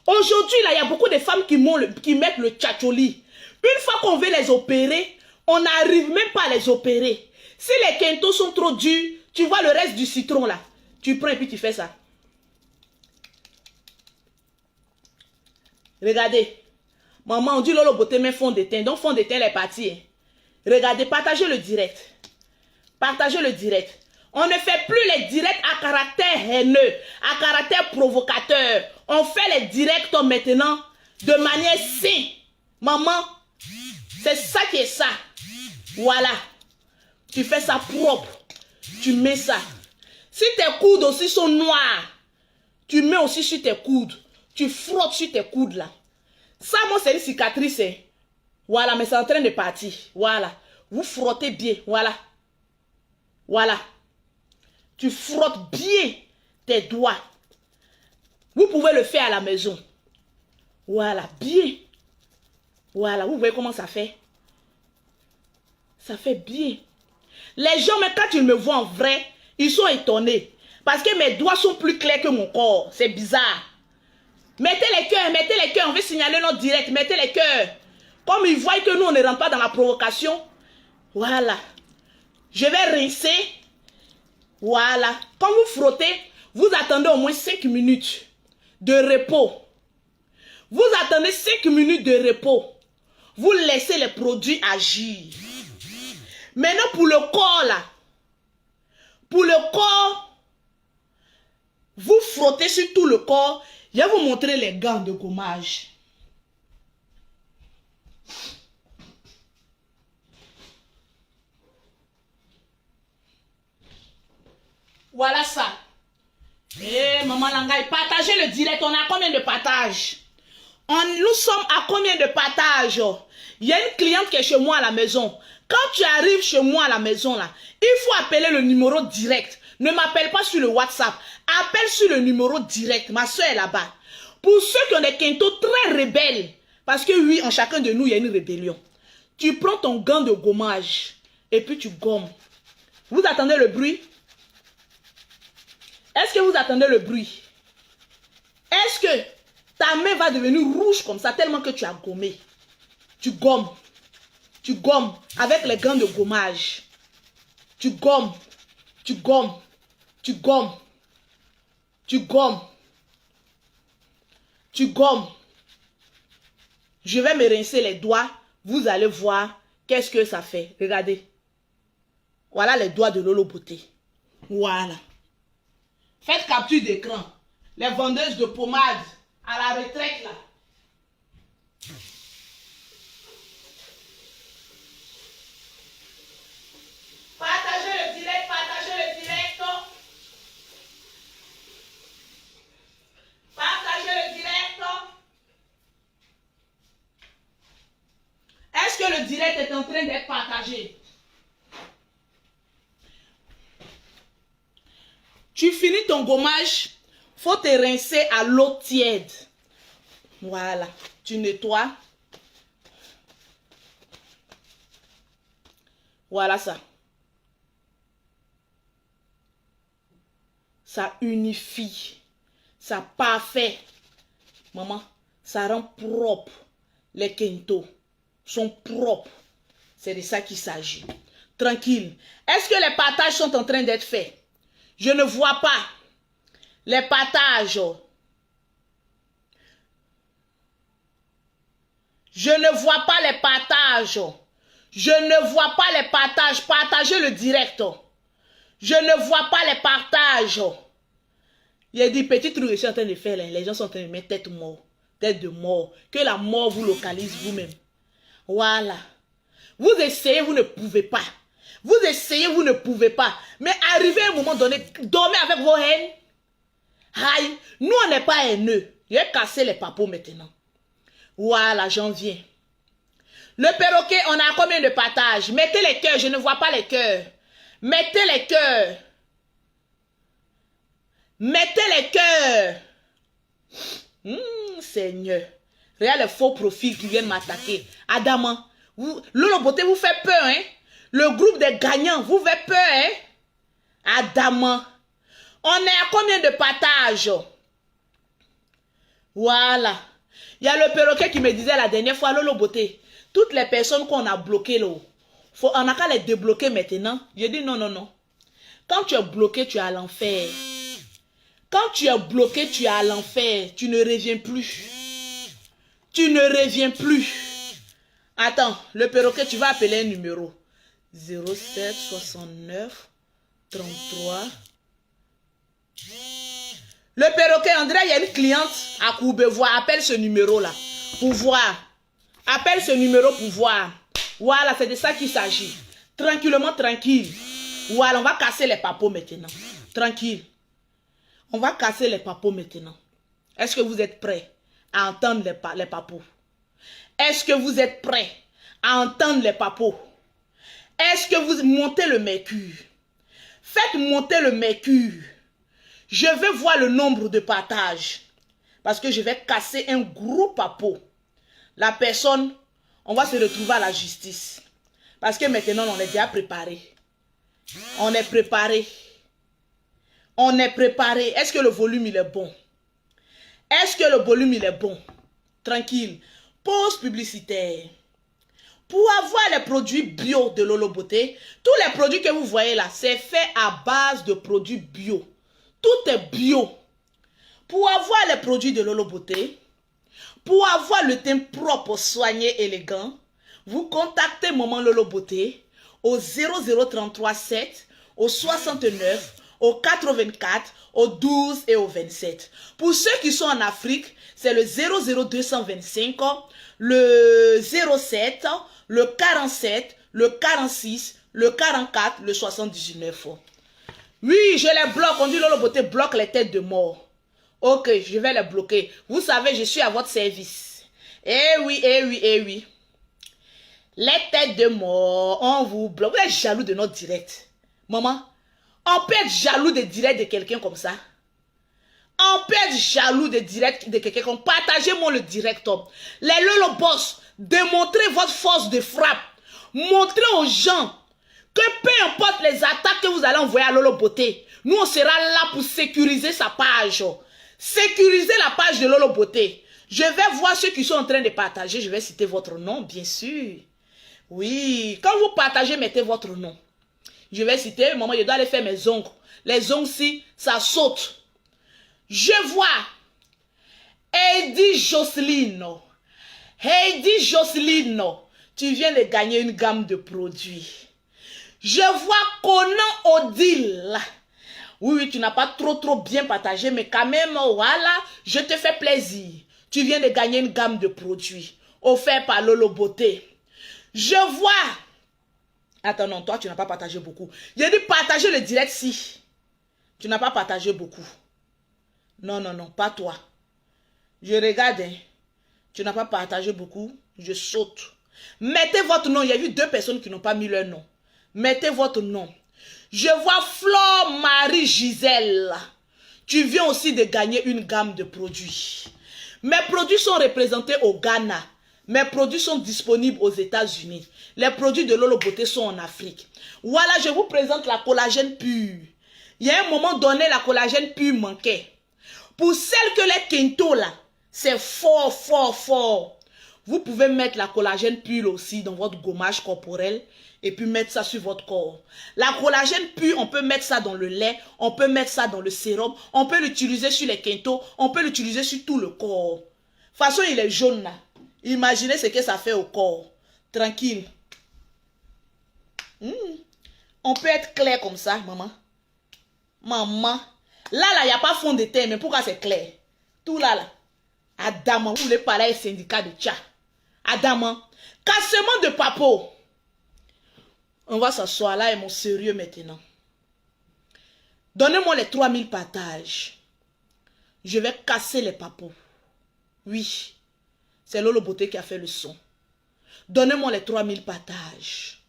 Aujourd'hui là, il y a beaucoup de femmes qui mettent le tchatcholi. Une fois qu'on veut les opérer, on n'arrive même pas à les opérer. Si les kentos sont trop durs, tu vois le reste du citron là. Tu prends et puis tu fais ça. Regardez. Maman, on dit Lolo Beauté, mais fond de teint. Donc fond de teint, est parti. Hein. Regardez, partagez le direct. Partagez le direct. On ne fait plus les directs à caractère haineux, à caractère provocateur. On fait les directs maintenant de manière saine. Maman, c'est ça qui est ça. Voilà. Tu fais ça propre. Tu mets ça. Si tes coudes aussi sont noirs, tu mets aussi sur tes coudes. Tu frottes sur tes coudes là. Ça, moi, c'est une cicatrice. Hein. Voilà, mais c'est en train de partir. Voilà. Vous frottez bien. Voilà. Voilà. Tu frottes bien tes doigts. Vous pouvez le faire à la maison. Voilà, bien. Voilà, vous voyez comment ça fait? Ça fait bien. Les gens, mais quand ils me voient en vrai, ils sont étonnés. Parce que mes doigts sont plus clairs que mon corps. C'est bizarre. Mettez les cœurs. On veut signaler notre direct. Mettez les cœurs. Comme ils voient que nous, on ne rentre pas dans la provocation. Voilà. Je vais rincer. Voilà. Quand vous frottez, vous attendez au moins 5 minutes de repos. Vous attendez 5 minutes de repos. Vous laissez les produits agir. Maintenant, pour le corps, là. Pour le corps, vous frottez sur tout le corps. Je vais vous montrer les gants de gommage. Voilà ça. Eh, maman Langaï, partagez le direct. On a combien de partages? Nous sommes à combien de partages? Il y a une cliente qui est chez moi à la maison. Quand tu arrives chez moi à la maison, là, il faut appeler le numéro direct. Ne m'appelle pas sur le WhatsApp. Appelle sur le numéro direct. Ma soeur est là-bas. Pour ceux qui ont des quintos très rebelles, parce que oui, en chacun de nous, il y a une rébellion. Tu prends ton gant de gommage et puis tu gommes. Vous attendez le bruit? Est-ce que vous attendez le bruit? Est-ce que ta main va devenir rouge comme ça tellement que tu as gommé? Tu gommes. Tu gommes avec les gants de gommage. Tu gommes. Tu gommes. Tu gommes. Tu gommes. Tu gommes. Je vais me rincer les doigts. Vous allez voir qu'est-ce que ça fait. Regardez. Voilà les doigts de Lolo Beauté. Voilà. Faites capture d'écran. Les vendeuses de pommade à la retraite là. Partagez le direct, partagez le direct. Partagez le direct. Est-ce que le direct est en train d'être partagé? Tu finis ton gommage, faut te rincer à l'eau tiède. Voilà, tu nettoies. Voilà ça. Ça unifie. Ça parfait. Maman, ça rend propre. Les kentos sont propres. C'est de ça qu'il s'agit. Tranquille. Est-ce que les partages sont en train d'être faits? Je ne vois pas les partages. Je ne vois pas les partages. Je ne vois pas les partages. Partagez le direct. Je ne vois pas les partages. Il a dit, petit truc que je suis en train de faire, là, les gens sont en train de mettre tête mort. Tête de mort. Que la mort vous localise vous-même. Voilà. Vous essayez, vous ne pouvez pas. Vous essayez, vous ne pouvez pas. Mais arrivez à un moment donné, dormez avec vos haines. Aïe, nous on n'est pas haineux. J'ai cassé les papos maintenant. Voilà, j'en viens. Le perroquet, on a combien de partages? Mettez les cœurs, je ne vois pas les cœurs. Mettez les cœurs. Mettez les cœurs. Seigneur. Regarde les faux profils qui viennent m'attaquer. Adama, Lolo Beauté vous fait peur, hein? Le groupe des gagnants vous fait peur, hein? Adama. On est à combien de partages? Voilà. Il y a le perroquet qui me disait la dernière fois, Lolo Beauté, toutes les personnes qu'on a bloquées, là, on n'a qu'à les débloquer maintenant. J'ai dit non, non, non. Quand tu es bloqué, tu es à l'enfer. Quand tu es bloqué, tu es à l'enfer. Tu ne reviens plus. Tu ne reviens plus. Attends, le perroquet, tu vas appeler un numéro. 07 69 33. Le perroquet, André, il y a une cliente à Courbevoie. Appelle ce numéro-là pour voir. Appelle ce numéro pour voir. Voilà, c'est de ça qu'il s'agit. Tranquillement, tranquille. Voilà, on va casser les papos maintenant. Tranquille. On va casser les papos maintenant. Est-ce que vous êtes prêts à entendre les papos? Est-ce que vous êtes prêts à entendre les papos? Est-ce que vous montez le mercure? Faites monter le mercure. Je vais voir le nombre de partages. Parce que je vais casser un gros papo. La personne, on va se retrouver à la justice. Parce que maintenant, on est déjà préparé. On est préparé. On est préparé. Est-ce que le volume, il est bon? Est-ce que le volume, il est bon? Tranquille. Pause publicitaire. Pour avoir les produits bio de Lolo Beauté, tous les produits que vous voyez là, c'est fait à base de produits bio. Tout est bio. Pour avoir les produits de Lolo Beauté, pour avoir le teint propre, soigné, élégant, vous contactez Maman Lolo Beauté au 0033 7, au 69, au 84, au 12 et au 27. Pour ceux qui sont en Afrique, c'est le 00225, le 07, le 47, le 46, le 44, le 79. Oui, je les bloque. On dit Lolo Beauté bloque les têtes de mort. Ok, je vais les bloquer. Vous savez, je suis à votre service. Eh oui, eh oui, eh oui. Les têtes de mort, on vous bloque. Vous êtes jaloux de notre direct. Maman, on peut être jaloux des directs de quelqu'un comme ça. On peut être jaloux des directs de quelqu'un comme... Partagez-moi le direct. Les Lolo Boss, démontrez votre force de frappe. Montrez aux gens que peu importe les attaques que vous allez envoyer à Lolo Beauté, nous on sera là pour sécuriser sa page. Sécuriser la page de Lolo Beauté. Je vais voir ceux qui sont en train de partager. Je vais citer votre nom, bien sûr. Oui, quand vous partagez, mettez votre nom. Je vais citer, maman, je dois aller faire mes ongles. Les ongles, si, ça saute. Je vois Heidi Jocelyne. Heidi Jocelyne, tu viens de gagner une gamme de produits. Je vois Conan Odile. Oui, tu n'as pas trop bien partagé, mais quand même, voilà, je te fais plaisir. Tu viens de gagner une gamme de produits offert par Lolo Beauté. Je vois... Attends, non, toi, tu n'as pas partagé beaucoup. J'ai dit partager le direct si. Tu n'as pas partagé beaucoup. Non, non, non, pas toi. Je regarde, hein. Tu n'as pas partagé beaucoup. Je saute. Mettez votre nom. Il y a eu 2 personnes qui n'ont pas mis leur nom. Mettez votre nom. Je vois Flore Marie Gisèle. Tu viens aussi de gagner une gamme de produits. Mes produits sont représentés au Ghana. Mes produits sont disponibles aux États-Unis. Les produits de Lolo Beauté sont en Afrique. Voilà, je vous présente la collagène pure. Il y a un moment donné, la collagène pure manquait. Pour celles que les Kento là, c'est fort. Vous pouvez mettre la collagène pure aussi dans votre gommage corporel et puis mettre ça sur votre corps. La collagène pure, on peut mettre ça dans le lait, on peut mettre ça dans le sérum, on peut l'utiliser sur les Kento, on peut l'utiliser sur tout le corps. De toute façon, il est jaune là. Imaginez ce que ça fait au corps. Tranquille. On peut être clair comme ça, maman. Maman. Là, il n'y a pas fond de teint, mais pourquoi c'est clair? Tout là. Adama, vous voulez parler au syndicat de tcha. Adama. Cassement de papo. On va s'asseoir là et mon sérieux maintenant. Donnez-moi les 3000 partages. Je vais casser les papos. Oui, c'est Lolo Beauté qui a fait le son. Donnez-moi les 3000 partages.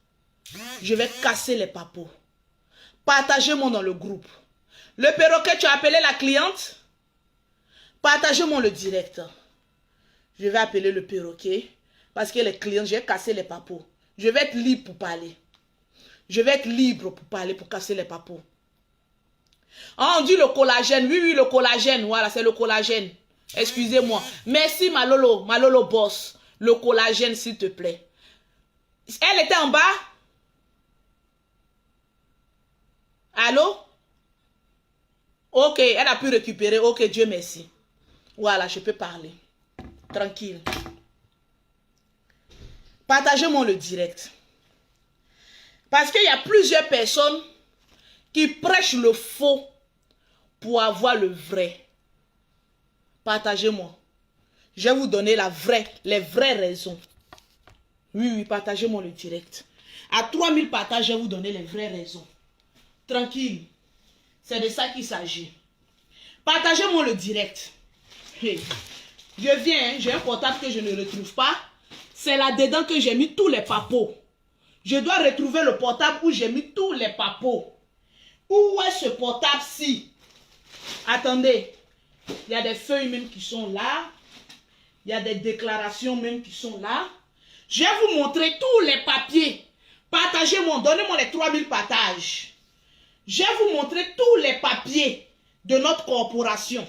Je vais casser les papos. Partagez-moi dans le groupe. Le perroquet, tu as appelé la cliente? Partagez-moi le direct. Je vais appeler le perroquet. Parce que les clients, j'ai cassé les papos. Je vais être libre pour parler. Je vais être libre pour parler, pour casser les papos. Ah, on dit le collagène. Oui, oui, le collagène. Voilà, c'est le collagène. Excusez-moi. Merci, ma Lolo boss. Le collagène, s'il te plaît. Elle était en bas? Allô? Ok, elle a pu récupérer. Ok, Dieu merci. Voilà, je peux parler. Tranquille. Partagez-moi le direct. Parce qu'il y a plusieurs personnes qui prêchent le faux pour avoir le vrai. Partagez-moi. Je vais vous donner les vraies raisons. Oui, oui, partagez-moi le direct. À 3000 partages, je vais vous donner les vraies raisons. Tranquille. C'est de ça qu'il s'agit. Partagez-moi le direct. Hey. Je viens, j'ai un portable que je ne retrouve pas. C'est là-dedans que j'ai mis tous les papos. Je dois retrouver le portable où j'ai mis tous les papos. Où est ce portable-ci? Attendez. Il y a des feuilles même qui sont là. Il y a des déclarations même qui sont là. Je vais vous montrer tous les papiers. Partagez-moi, donnez-moi les 3000 partages. Je vais vous montrer tous les papiers de notre corporation.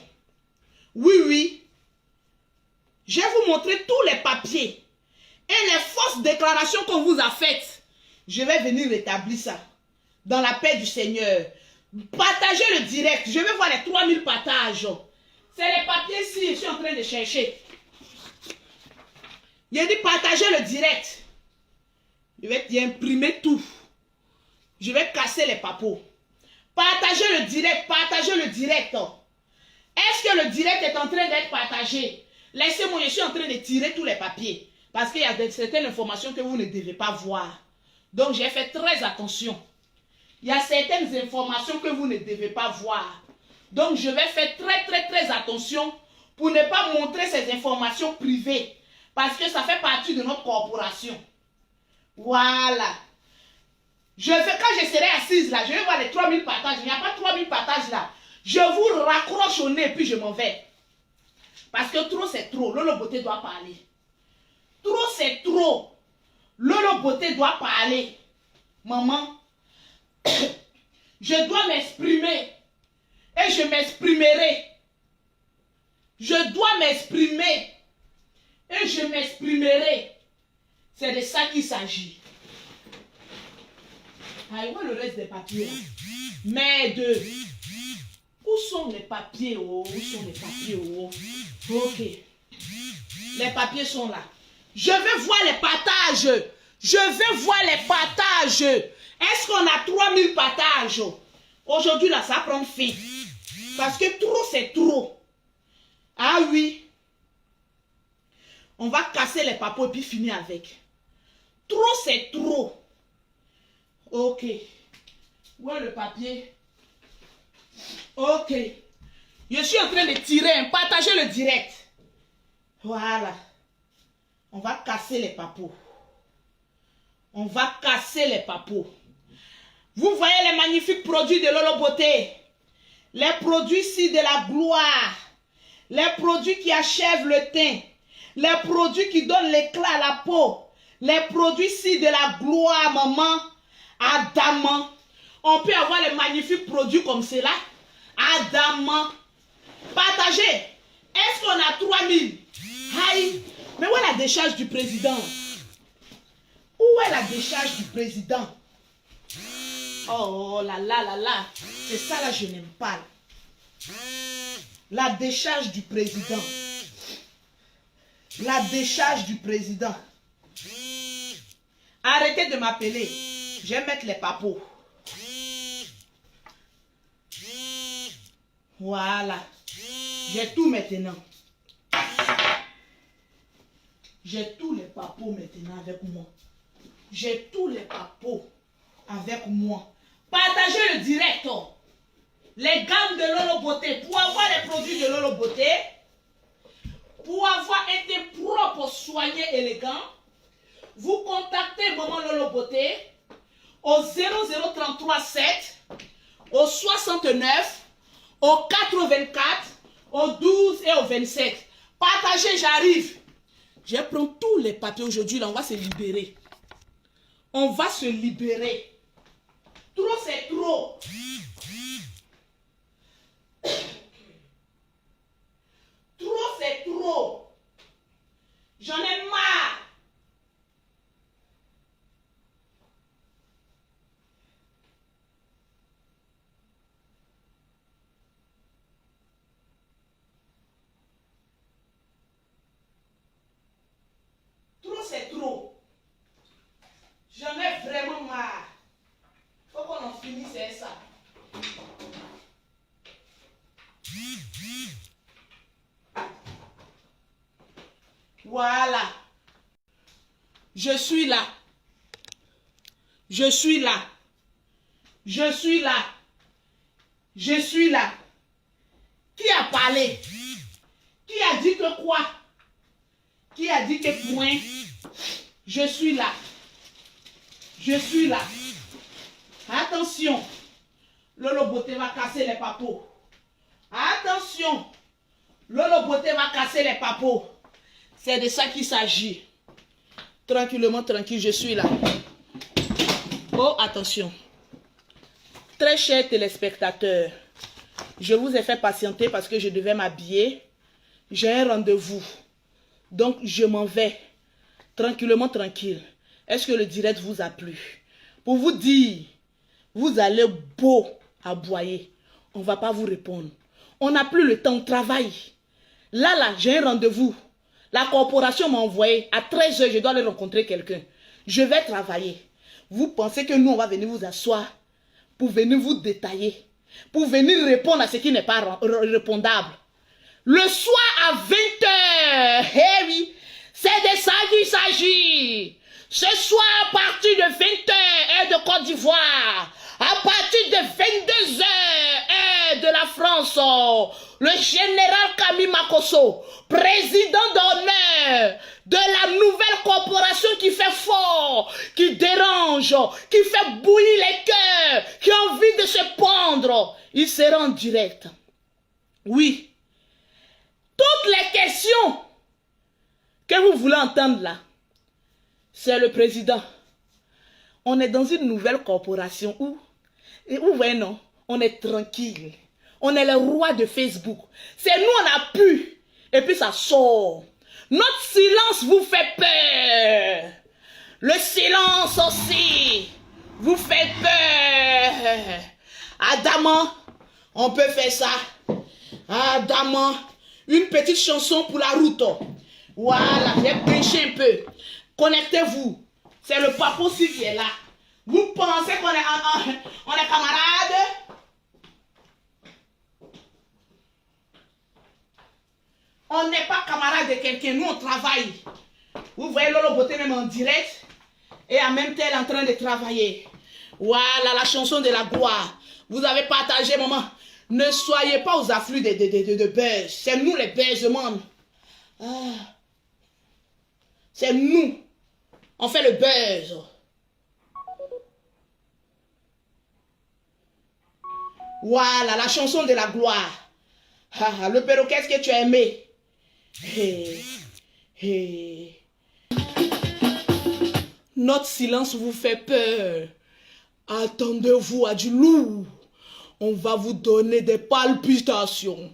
Oui, oui. Je vais vous montrer tous les papiers. Et les fausses déclarations qu'on vous a faites. Je vais venir rétablir ça. Dans la paix du Seigneur. Partagez le direct. Je vais voir les 3000 partages. C'est les papiers ici. Je suis en train de chercher. Il a dit partagez le direct. Je vais imprimer tout. Je vais casser les papos. Partagez le direct. Partagez le direct. Est-ce que le direct est en train d'être partagé? Laissez-moi, je suis en train de tirer tous les papiers. Parce qu'il y a certaines informations que vous ne devez pas voir. Donc j'ai fait très attention. Il y a certaines informations que vous ne devez pas voir. Donc je vais faire très attention pour ne pas montrer ces informations privées. Parce que ça fait partie de notre corporation. Voilà. Quand je serai assise là, je vais voir les 3000 partages. Il n'y a pas 3000 partages là. Je vous raccroche au nez puis je m'en vais. Parce que trop c'est trop. Lolo Beauté doit parler. Trop c'est trop. Lolo Beauté doit parler. Maman, je dois m'exprimer. Et je m'exprimerai. Je dois m'exprimer. Et je m'exprimerai. C'est de ça qu'il s'agit. Ah, il voit le reste des papiers. Mais où sont les papiers? Oh, où sont les papiers? Oh? Ok. Les papiers sont là. Je vais voir les partages. Je vais voir les partages. Est-ce qu'on a 3000 partages? Aujourd'hui, là, ça prend fin. Parce que trop, c'est trop. Ah oui. On va casser les papos et puis finir avec. Trop, c'est trop. Ok. Où est le papier? Ok. Je suis en train de tirer. Partagez le direct. Voilà. On va casser les papos. On va casser les papos. Vous voyez les magnifiques produits de Lolo Beauté. Les produits-ci de la gloire. Les produits qui achèvent le teint. Les produits qui donnent l'éclat à la peau. Les produits-ci de la gloire, maman. Adamant. On peut avoir les magnifiques produits comme cela. Adamant. Partagez. Est-ce qu'on a 3000? Aïe. Mais où est la décharge du président? Où est la décharge du président? Oh là là là là. C'est ça là, je n'aime pas. La décharge du président. La décharge du président. Arrêtez de m'appeler. Je vais mettre les papos. Voilà. J'ai tout maintenant. J'ai tous les papos maintenant avec moi. J'ai tous les papos. avec moi. Partagez le direct. Les gammes de Lolo Beauté. Pour avoir les produits de Lolo Beauté, pour avoir été propre, soigné, élégant, vous contactez Maman Lolo Beauté au 0033 7, au 69, au 84, au 12 et au 27. Partagez, j'arrive. Je prends tous les papiers aujourd'hui, là, on va se libérer. On va se libérer. Trop, c'est trop. Trop, c'est trop. J'en ai marre. Trop, c'est trop. J'en ai vraiment marre. Faut qu'on en finisse, c'est ça. Voilà. Je suis là. Je suis là. Je suis là. Je suis là. Qui a parlé? Qui a dit que quoi? Qui a dit que point? Je suis là. Je suis là. Attention. Lolo Beauté va casser les papos. Attention. Lolo Beauté va casser les papos. C'est de ça qu'il s'agit. Tranquillement, tranquille, je suis là. Oh, attention. Très chers téléspectateurs, je vous ai fait patienter parce que je devais m'habiller. J'ai un rendez-vous. Donc, je m'en vais. Tranquillement, tranquille. Est-ce que le direct vous a plu? Pour vous dire, vous allez beau aboyer. On ne va pas vous répondre. On n'a plus le temps, on travaille. Là, j'ai un rendez-vous. La corporation m'a envoyé. À 13 h, je dois aller rencontrer quelqu'un. Je vais travailler. Vous pensez que nous, on va venir vous asseoir pour venir vous détailler, pour venir répondre à ce qui n'est pas répondable. Le soir à 20 h, eh oui, c'est de ça qu'il s'agit. Ce soir, à partir de 20 h, heure de Côte d'Ivoire, à partir de 22 h, heure de la France, le général Camille Makosso, président d'honneur de la nouvelle corporation qui fait fort, qui dérange, qui fait bouillir les cœurs, qui a envie de se pendre, il sera en direct. Oui. Toutes les questions que vous voulez entendre là, c'est le président. On est dans une nouvelle corporation où voyez non, on est tranquille. On est le roi de Facebook. C'est nous, on a pu. Et puis ça sort. Notre silence vous fait peur. Le silence aussi vous fait peur. Adamant, on peut faire ça. Adamant, une petite chanson pour la route. Voilà, j'ai pêché un peu. Connectez-vous. C'est le papa aussi qui est là. Vous pensez qu'on est camarades? On n'est pas camarades de quelqu'un. Nous, on travaille. Vous voyez Lolo Beauté même en direct. Et en même temps, elle est en train de travailler. Voilà, la chanson de la gloire. Vous avez partagé, maman. Ne soyez pas aux afflux de buzz. C'est nous les buzz, man. Ah. C'est nous. On fait le buzz. Voilà, la chanson de la gloire. Ah, le perroquet, qu'est-ce que tu as aimé? Hey, hey. Notre silence vous fait peur. Attendez-vous à du lourd. On va vous donner des palpitations.